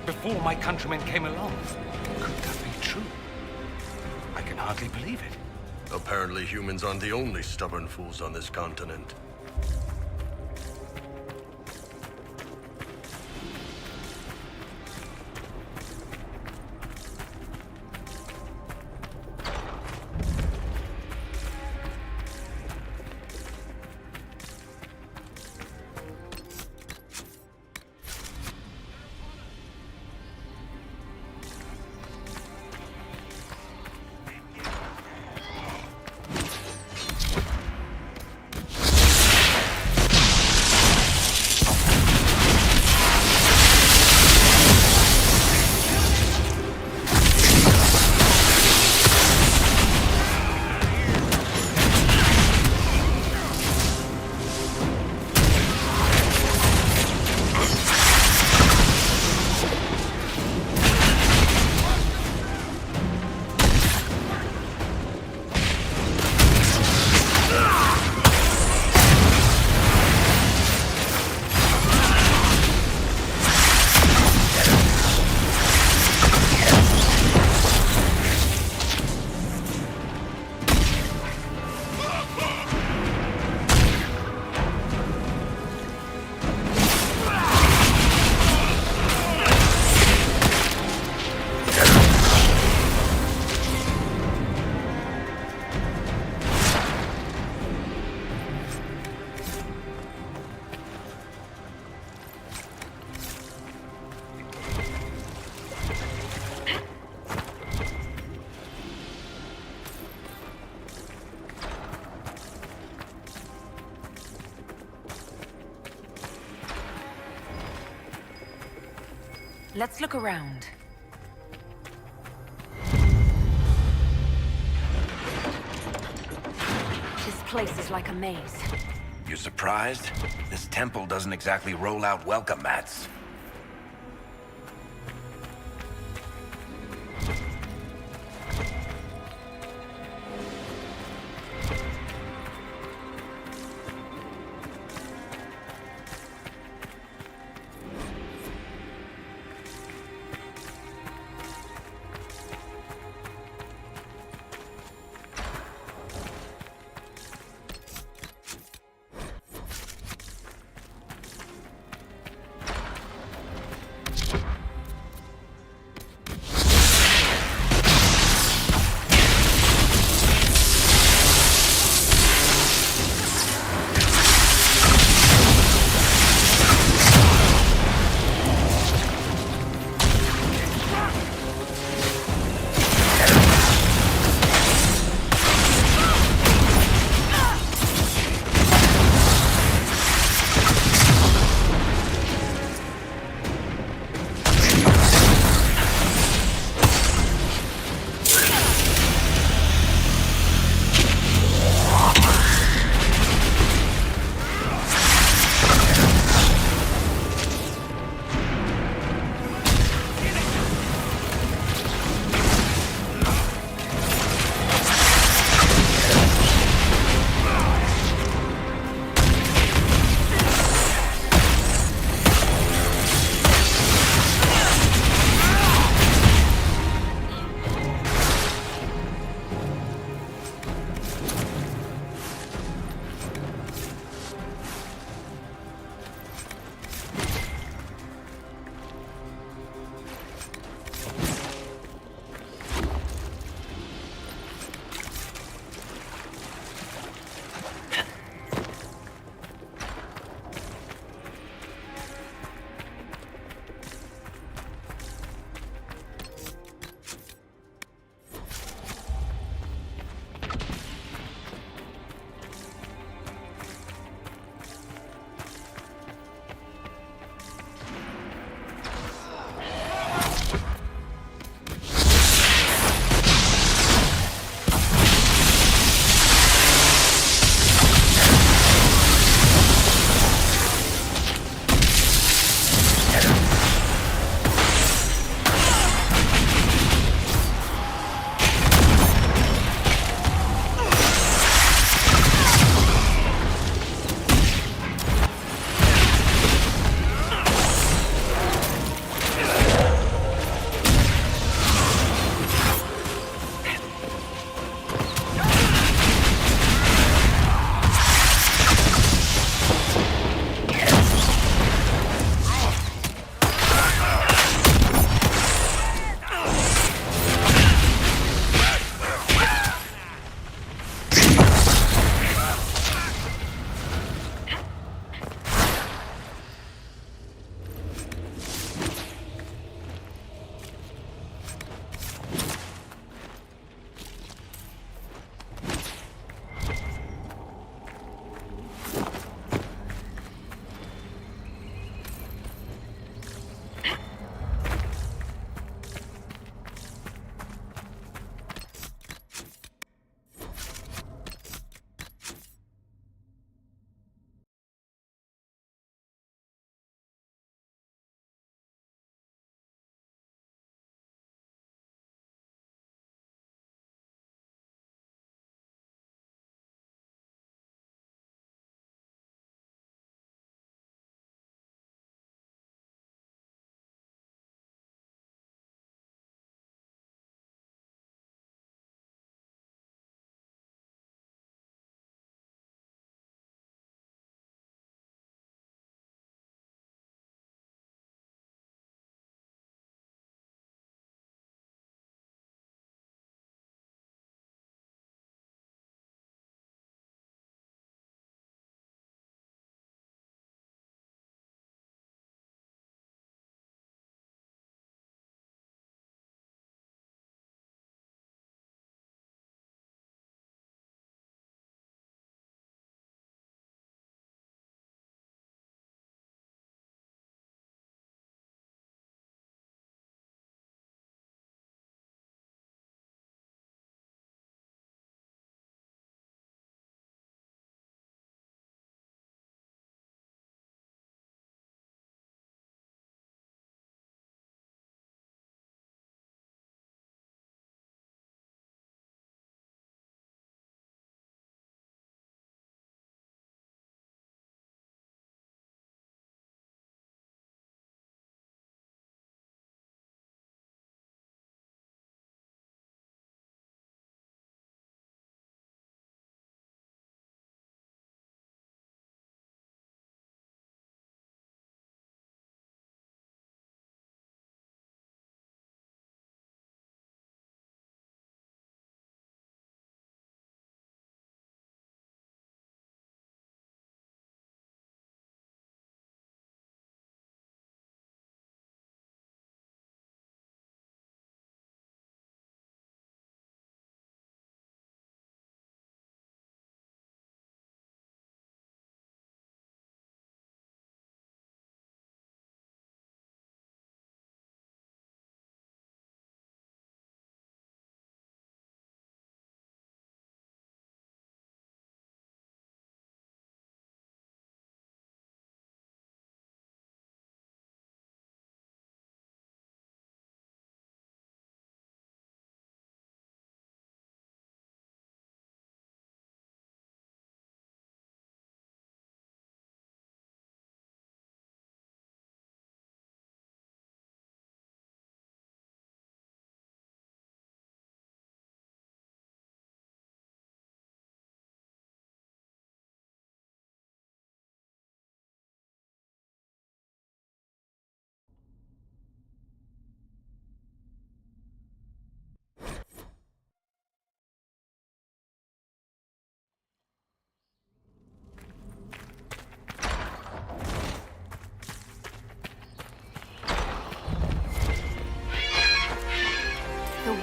Before my countrymen came along. Could that be true? I can hardly believe it. Apparently humans aren't the only stubborn fools on this continent. Let's look around. This place is like a maze. You surprised? This temple doesn't exactly roll out welcome mats.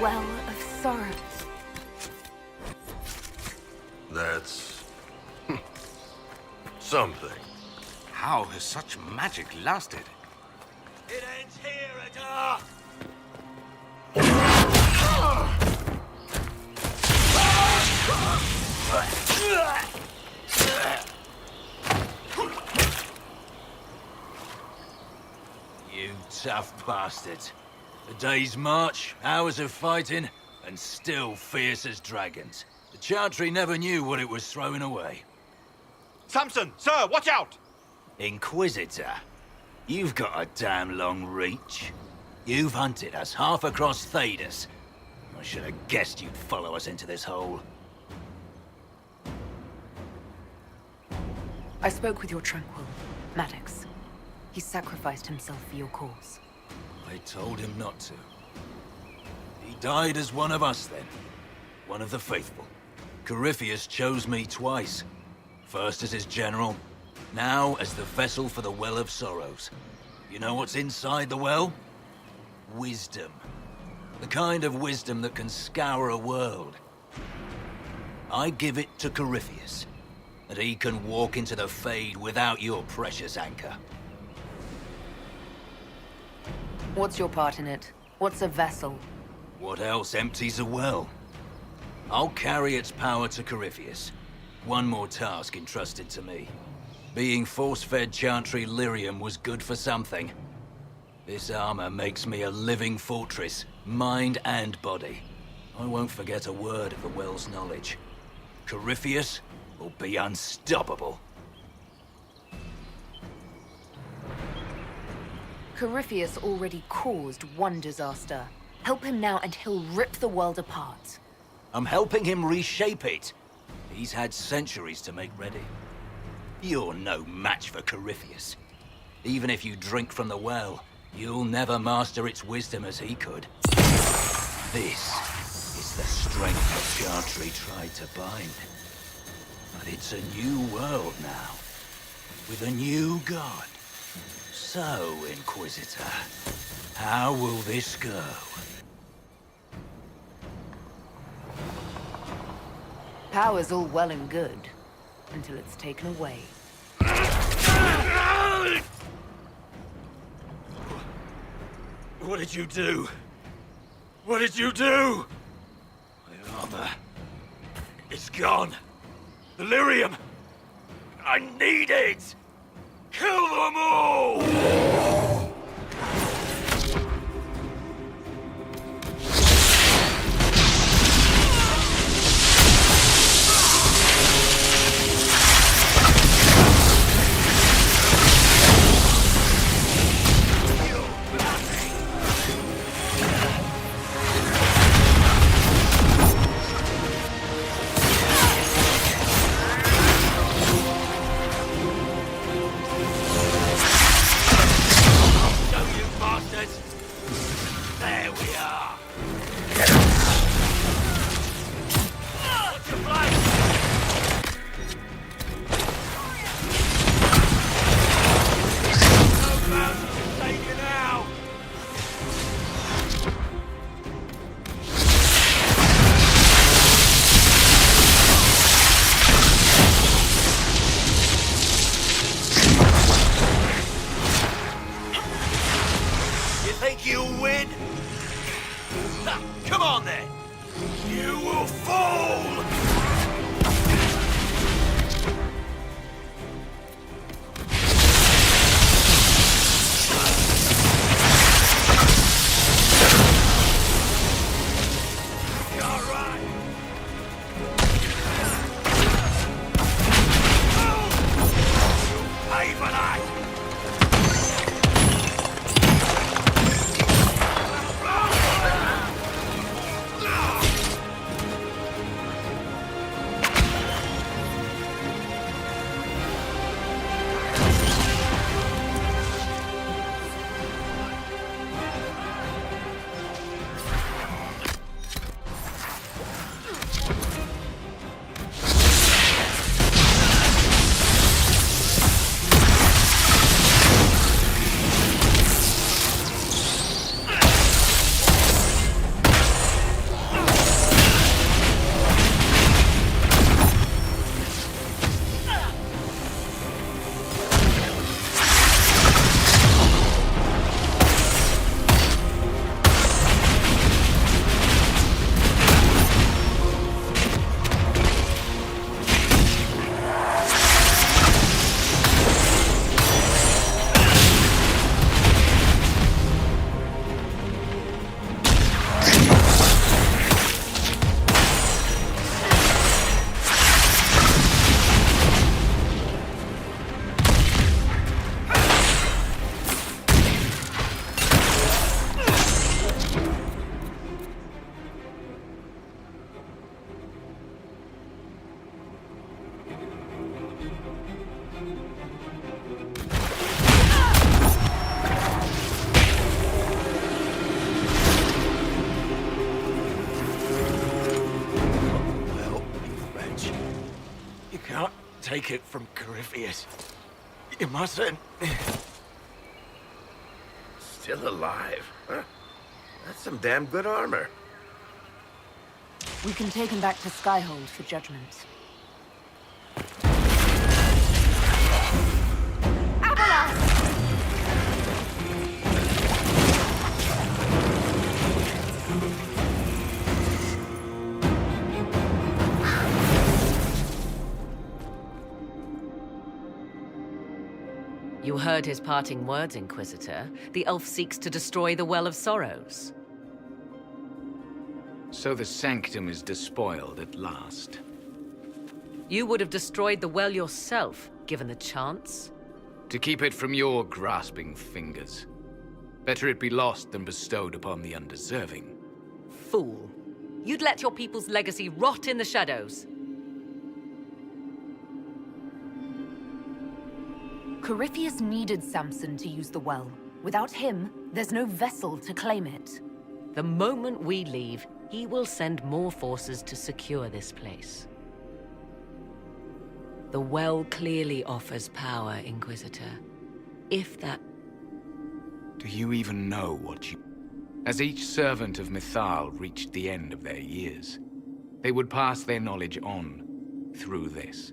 Well of Sorrows. That's... something. How has such magic lasted? It ends here, Adar! You tough bastards. A day's march, hours of fighting, and still fierce as dragons. The Chantry never knew what it was throwing away. Samson, sir, watch out! Inquisitor, you've got a damn long reach. You've hunted us half across Thedas. I should have guessed you'd follow us into this hole. I spoke with your Tranquil, Maddox. He sacrificed himself for your cause. I told him not to. He died as one of us then. One of the faithful. Corypheus chose me twice. First as his general, now as the vessel for the Well of Sorrows. You know what's inside the well? Wisdom. The kind of wisdom that can scour a world. I give it to Corypheus, that he can walk into the Fade without your precious anchor. What's your part in it? What's a vessel? What else empties a well? I'll carry its power to Corypheus. One more task entrusted to me. Being force-fed Chantry lyrium was good for something. This armor makes me a living fortress, mind and body. I won't forget a word of the well's knowledge. Corypheus will be unstoppable. Corypheus already caused one disaster. Help him now and he'll rip the world apart. I'm helping him reshape it. He's had centuries to make ready. You're no match for Corypheus. Even if you drink from the well, you'll never master its wisdom as he could. This is the strength the Chantry tried to bind. But it's a new world now, with a new god. So, Inquisitor, how will this go? Power's all well and good, until it's taken away. What did you do? What did you do? My armor. It's gone. The lyrium. I need it! Kill them all! take it from Corypheus. You mustn't. Still alive, huh? That's some damn good armor. We can take him back to Skyhold for judgment. You heard his parting words, Inquisitor. The elf seeks to destroy the Well of Sorrows. So the Sanctum is despoiled at last. You would have destroyed the well yourself, given the chance. To keep it from your grasping fingers. Better it be lost than bestowed upon the undeserving. Fool. You'd let your people's legacy rot in the shadows. Corypheus needed Samson to use the well. Without him, there's no vessel to claim it. The moment we leave, he will send more forces to secure this place. The well clearly offers power, Inquisitor. If that... Do you even know what you... As each servant of Mythal reached the end of their years, they would pass their knowledge on through this.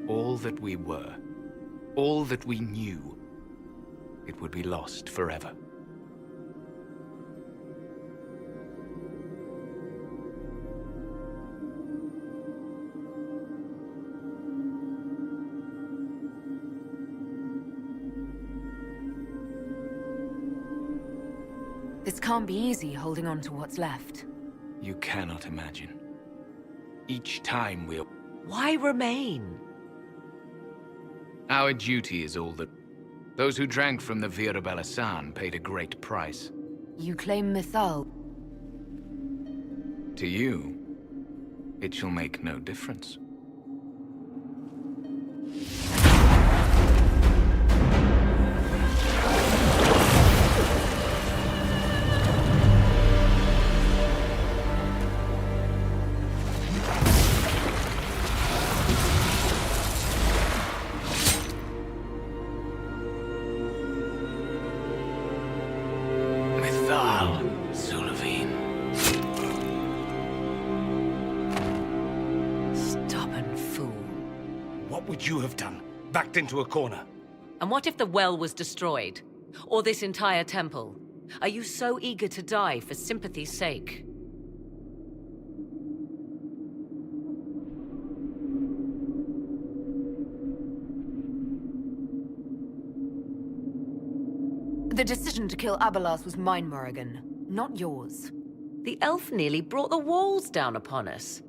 All that we were, all that we knew, it would be lost forever. This can't be easy holding on to what's left. You cannot imagine. Each time we're... Why remain? Our duty is all that... Those who drank from the Virabella San paid a great price. You claim Mythal. To you, it shall make no difference. You have done, backed into a corner. And what if the well was destroyed? Or this entire temple? Are you so eager to die for sympathy's sake? The decision to kill Abelas was mine, Morrigan, not yours. The elf nearly brought the walls down upon us.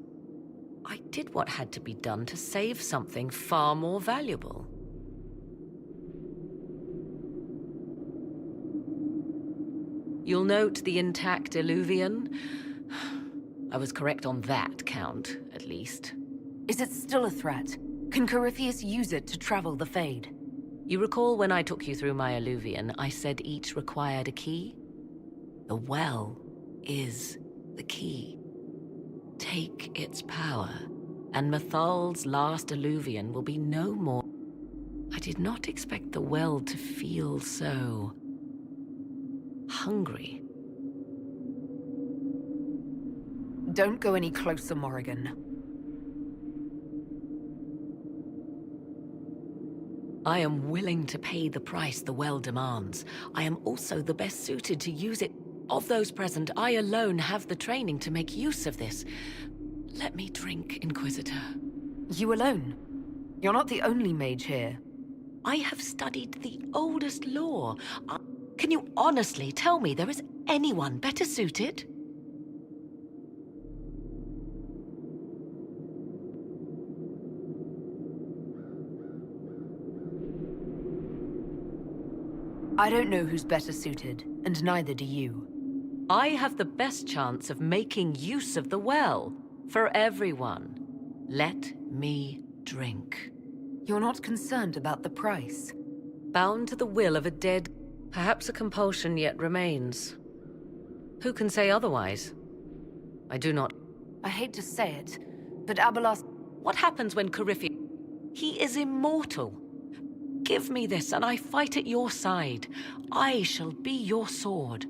I did what had to be done to save something far more valuable. You'll note the intact Illuvian. I was correct on that count, at least. Is it still a threat? Can Corypheus use it to travel the Fade? You recall when I took you through my Illuvian, I said each required a key? The well is the key. Take its power, and Mythal's last Illuvian will be no more. I did not expect the well to feel so... hungry. Don't go any closer, Morrigan. I am willing to pay the price the well demands. I am also the best suited to use it. Of those present, I alone have the training to make use of this. Let me drink, Inquisitor. You alone? You're not the only mage here. I have studied the oldest lore. Can you honestly tell me there is anyone better suited? I don't know who's better suited, and neither do you. I have the best chance of making use of the well. For everyone. Let me drink. You're not concerned about the price? Bound to the will of a dead... Perhaps a compulsion yet remains. Who can say otherwise? I do not... I hate to say it, But Abelas... What happens when Corypheus... He is immortal. Give me this, and I fight at your side. I shall be your sword.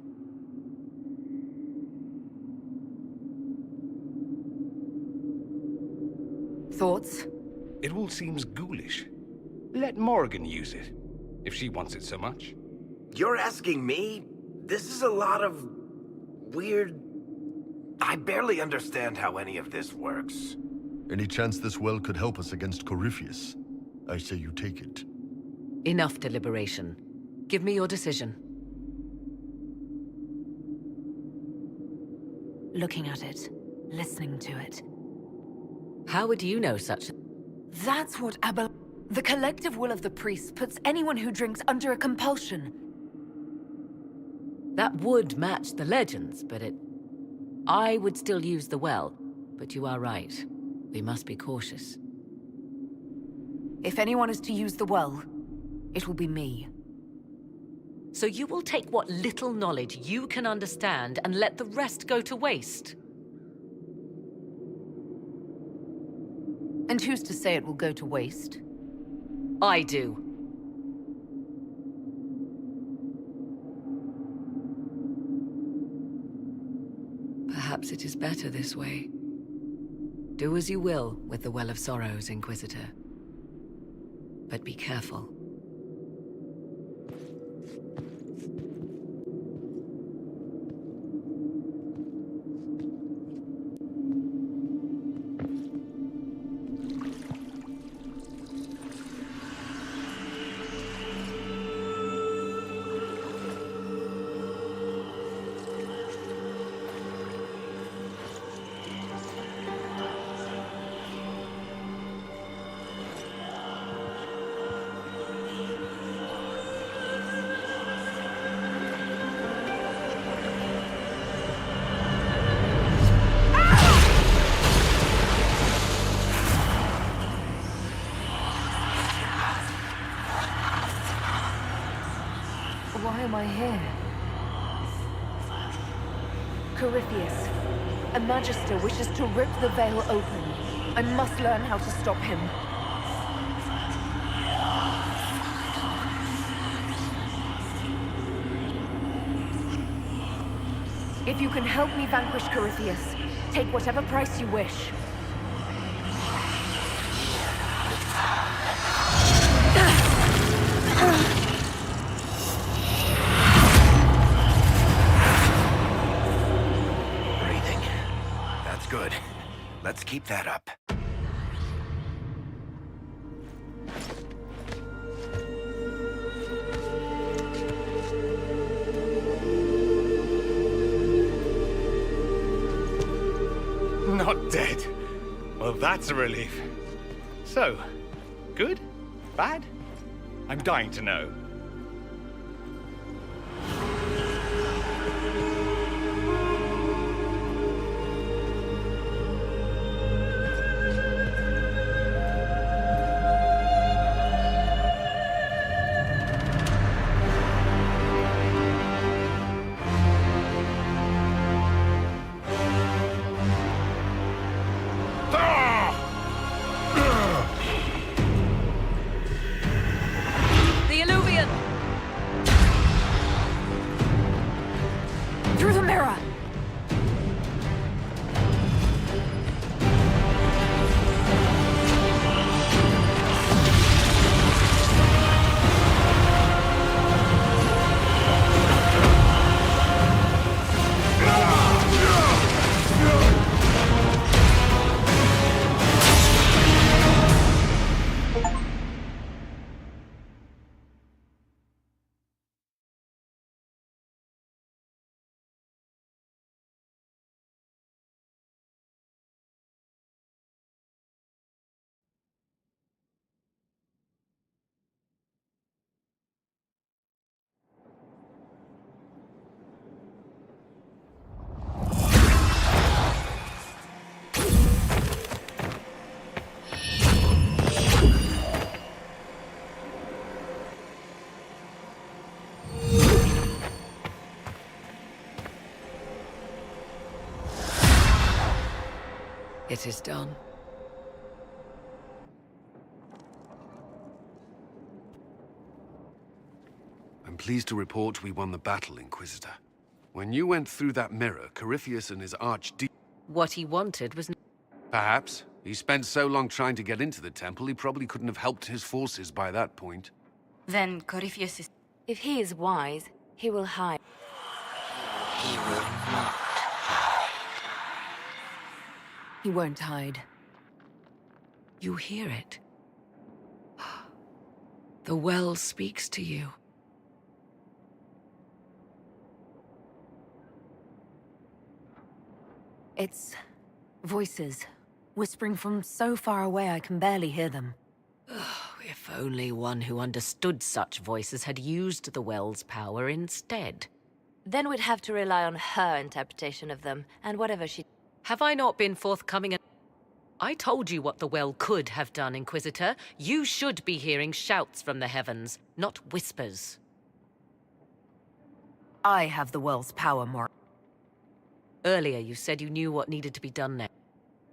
Thoughts? It all seems ghoulish. Let Morrigan use it, if she wants it so much. You're asking me? This is a lot of... weird... I barely understand how any of this works. Any chance this well could help us against Corypheus? I say you take it. Enough deliberation. Give me your decision. Looking at it. Listening to it. How would you know such... That's what The collective will of the priests puts anyone who drinks under a compulsion. That would match the legends, but it... I would still use the well, but you are right. We must be cautious. If anyone is to use the well, it will be me. So you will take what little knowledge you can understand and let the rest go to waste? And who's to say it will go to waste? I do. Perhaps it is better this way. Do as you will with the Well of Sorrows, Inquisitor. But be careful. Why am I here? Corypheus, a Magister wishes to rip the veil open. I must learn how to stop him. If you can help me vanquish Corypheus, take whatever price you wish. Good. Let's keep that up. Not dead. Well, that's a relief. So, good? Bad? I'm dying to know. Through the mirror! It is done. pleased to report we won the battle, Inquisitor. When you went through that mirror, Corypheus and his archdemon... What he wanted was... Perhaps. He spent so long trying to get into the temple, he probably couldn't have helped his forces by that point. Then Corypheus is... If he is wise, he will hide. He will not. He won't hide. You hear it. The well speaks to you. It's... voices. Whispering from so far away I can barely hear them. If only one who understood such voices had used the well's power instead. Then we'd have to rely on her interpretation of them, and whatever she... Have I not been forthcoming? I told you what the well could have done, Inquisitor. You should be hearing shouts from the heavens, not whispers. I have the well's power, more. Earlier you said you knew what needed to be done next.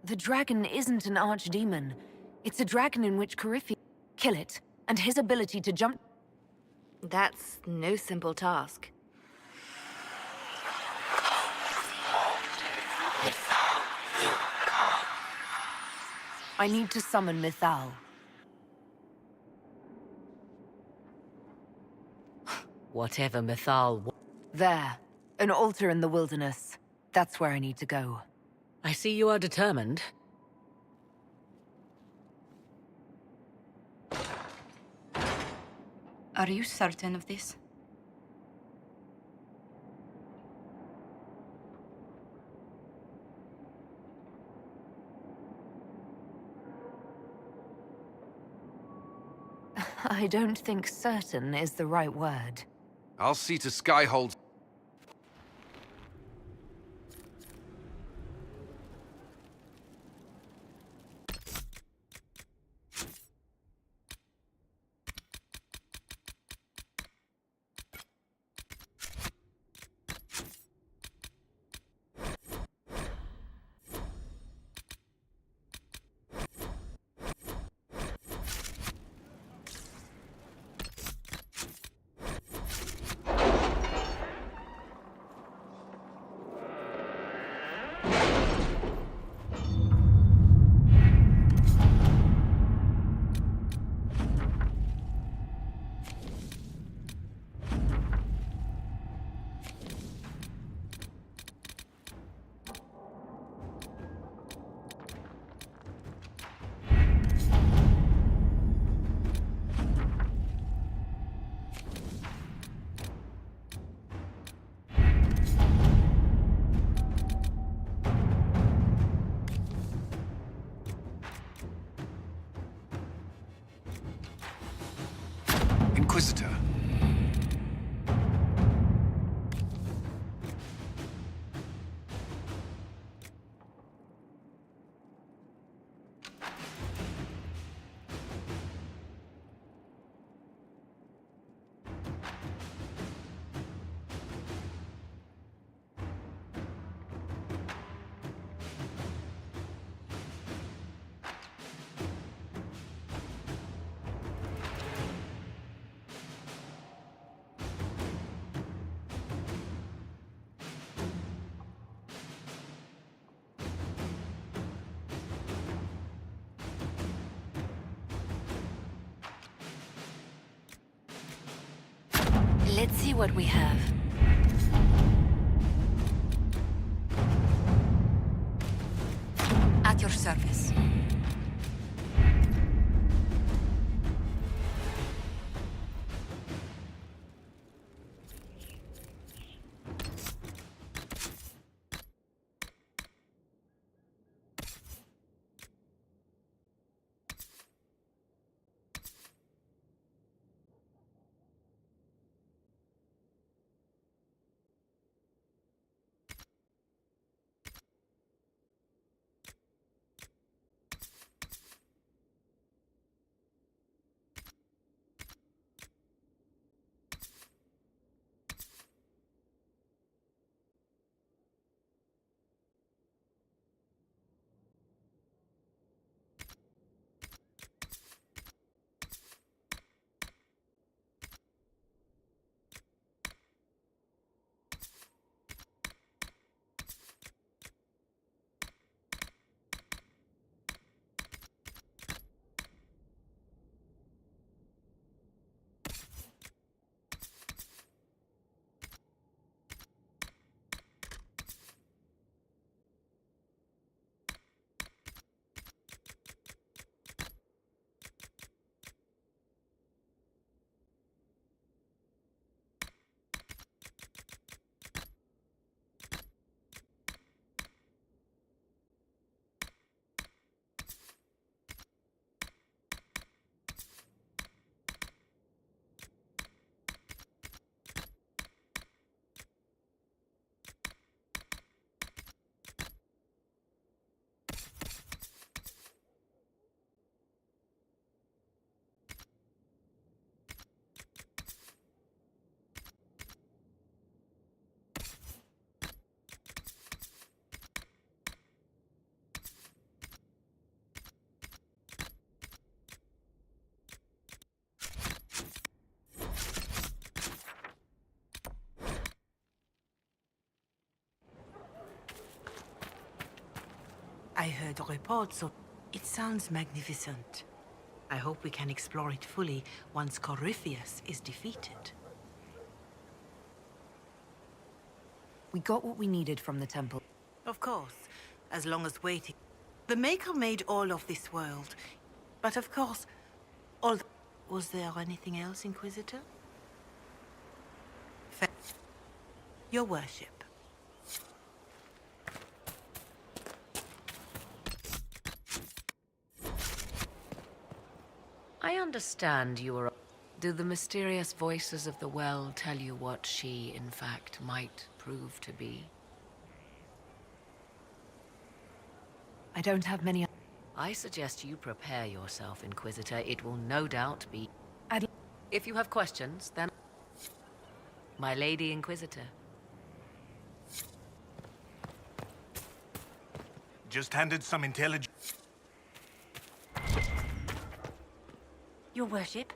The dragon isn't an archdemon. It's a dragon in which Corypheus... kill it, and his ability to jump... That's no simple task. I need to summon Mythal. Whatever Mythal... There. An altar in the wilderness. That's where I need to go. I see you are determined. Are you certain of this? I don't think certain is the right word. I'll see to Skyhold. Inquisitor. Let's see what we have. At your service. I heard reports of... It sounds magnificent. I hope we can explore it fully once Corypheus is defeated. We got what we needed from the temple. Of course, as long as waiting. The Maker made all of this world. But of course, all... Was there anything else, Inquisitor? Your worship. I understand you are... Do the mysterious voices of the well tell you what she, in fact, might prove to be? I don't have many... I suggest you prepare yourself, Inquisitor. It will no doubt be... If you have questions, then... My Lady Inquisitor. Just handed some intelligence. Your worship?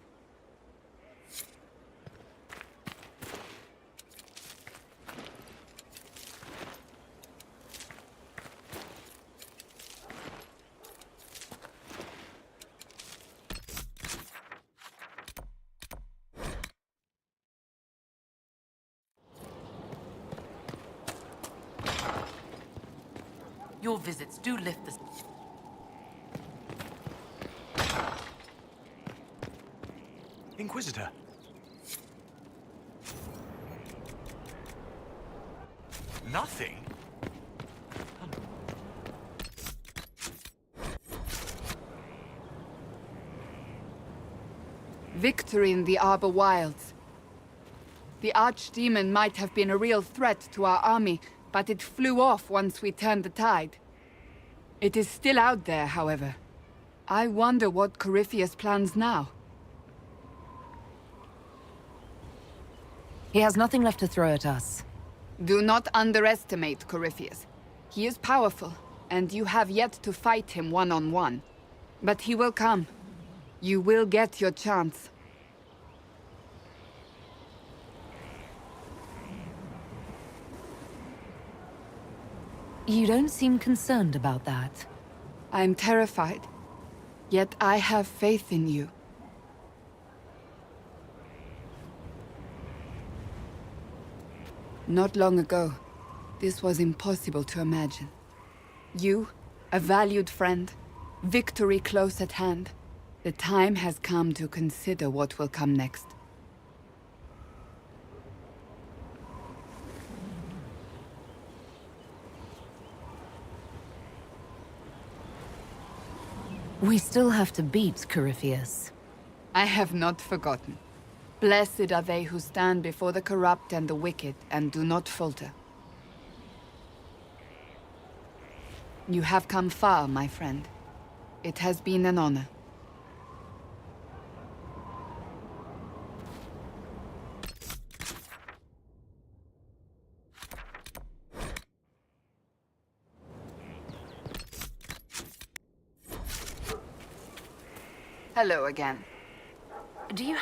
Your visits do lift the... Inquisitor. Nothing? Victory in the Arbor Wilds. The Archdemon might have been a real threat to our army, but it flew off once we turned the tide. It is still out there, however. I wonder what Corypheus plans now. He has nothing left to throw at us. Do not underestimate Corypheus. He is powerful, and you have yet to fight him one-on-one. But he will come. You will get your chance. You don't seem concerned about that. I'm terrified. Yet I have faith in you. Not long ago, this was impossible to imagine. You, a valued friend, victory close at hand. The time has come to consider what will come next. We still have to beat Corypheus. I have not forgotten. Blessed are they who stand before the corrupt and the wicked and do not falter. You have come far, my friend. It has been an honor. Hello again. Do you...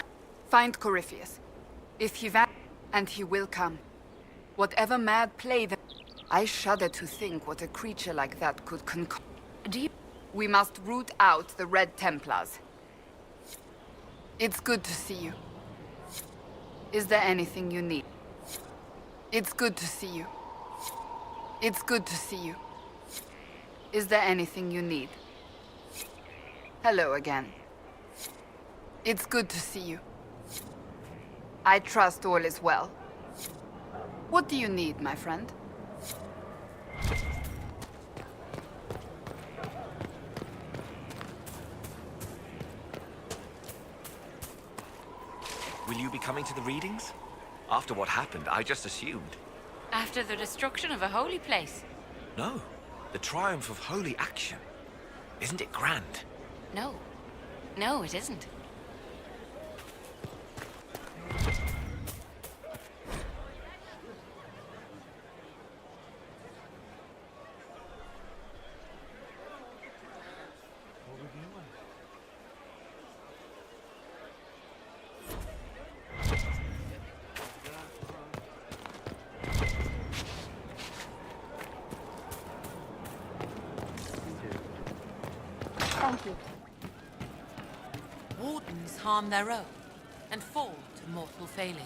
Find Corypheus. If he and he will come. Whatever mad play that... I shudder to think what a creature like that could concoct. Do you... We must root out the Red Templars. It's good to see you. Is there anything you need? It's good to see you. It's good to see you. Is there anything you need? Hello again. It's good to see you. I trust all is well. What do you need, my friend? Will you be coming to the readings? After what happened, I just assumed. After the destruction of a holy place? No. The triumph of holy action. Isn't it grand? No. No, it isn't. Thank you. Wardens harm their own and fall to mortal failings.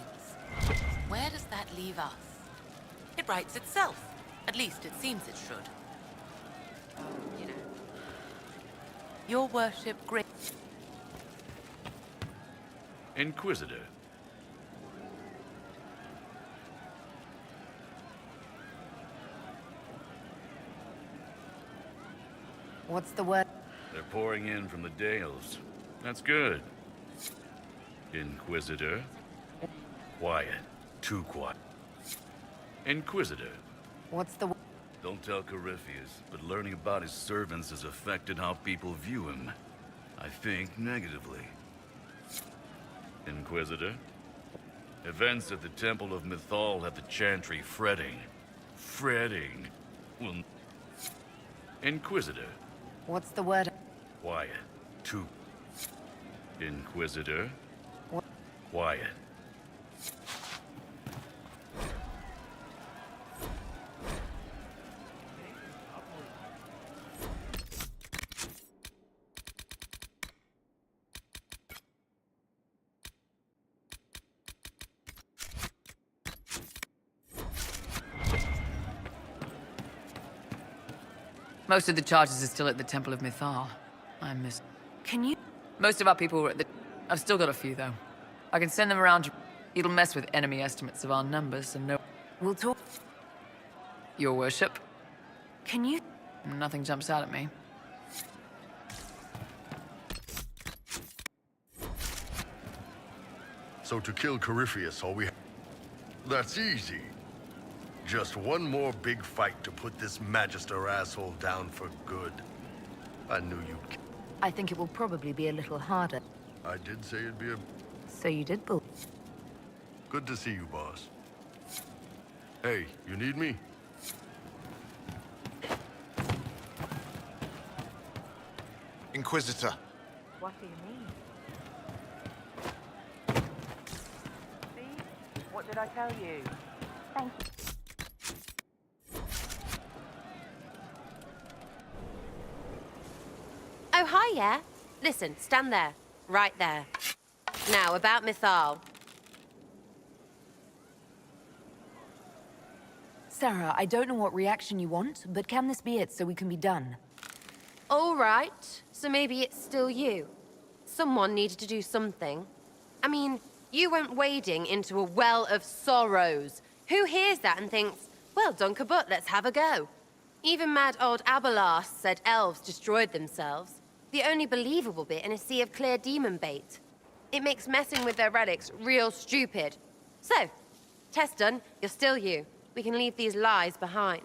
Where does that leave us? It rights itself. At least it seems it should. You know. Your worship great. Inquisitor. What's the word? They're pouring in from the Dales. That's good. Inquisitor. Quiet. Too quiet. Inquisitor. What's the... Don't tell Corypheus, but learning about his servants has affected how people view him. I think negatively. Inquisitor. Events at the Temple of Mythal have the Chantry fretting. Fretting. Well... Inquisitor. What's the word? Quiet. Too... Inquisitor. What? Quiet. Most of the charges are still at the Temple of Mythal. I miss... Can you... Most of our people were at the... I've still got a few, though. I can send them around. It'll mess with enemy estimates of our numbers, and no... We'll talk... Your worship? Can you... Nothing jumps out at me. So to kill Corypheus, all we... That's easy. Just one more big fight to put this Magister asshole down for good. I knew you'd... I think it will probably be a little harder. I did say it'd be a... So you did, Bull. Good to see you, boss. Hey, you need me? Inquisitor. What do you mean? See? What did I tell you? Thank you. Oh, hi, yeah. Listen, stand there. Right there. Now, about Mythal. Sarah, I don't know what reaction you want, but can this be it so we can be done? All right. So maybe it's still you. Someone needed to do something. I mean, you went wading into a well of sorrows. Who hears that and thinks, well, Dunkabut, let's have a go? Even mad old Abelas said elves destroyed themselves. The only believable bit in a sea of clear demon bait. It makes messing with their relics real stupid. So, test done, you're still you. We can leave these lies behind.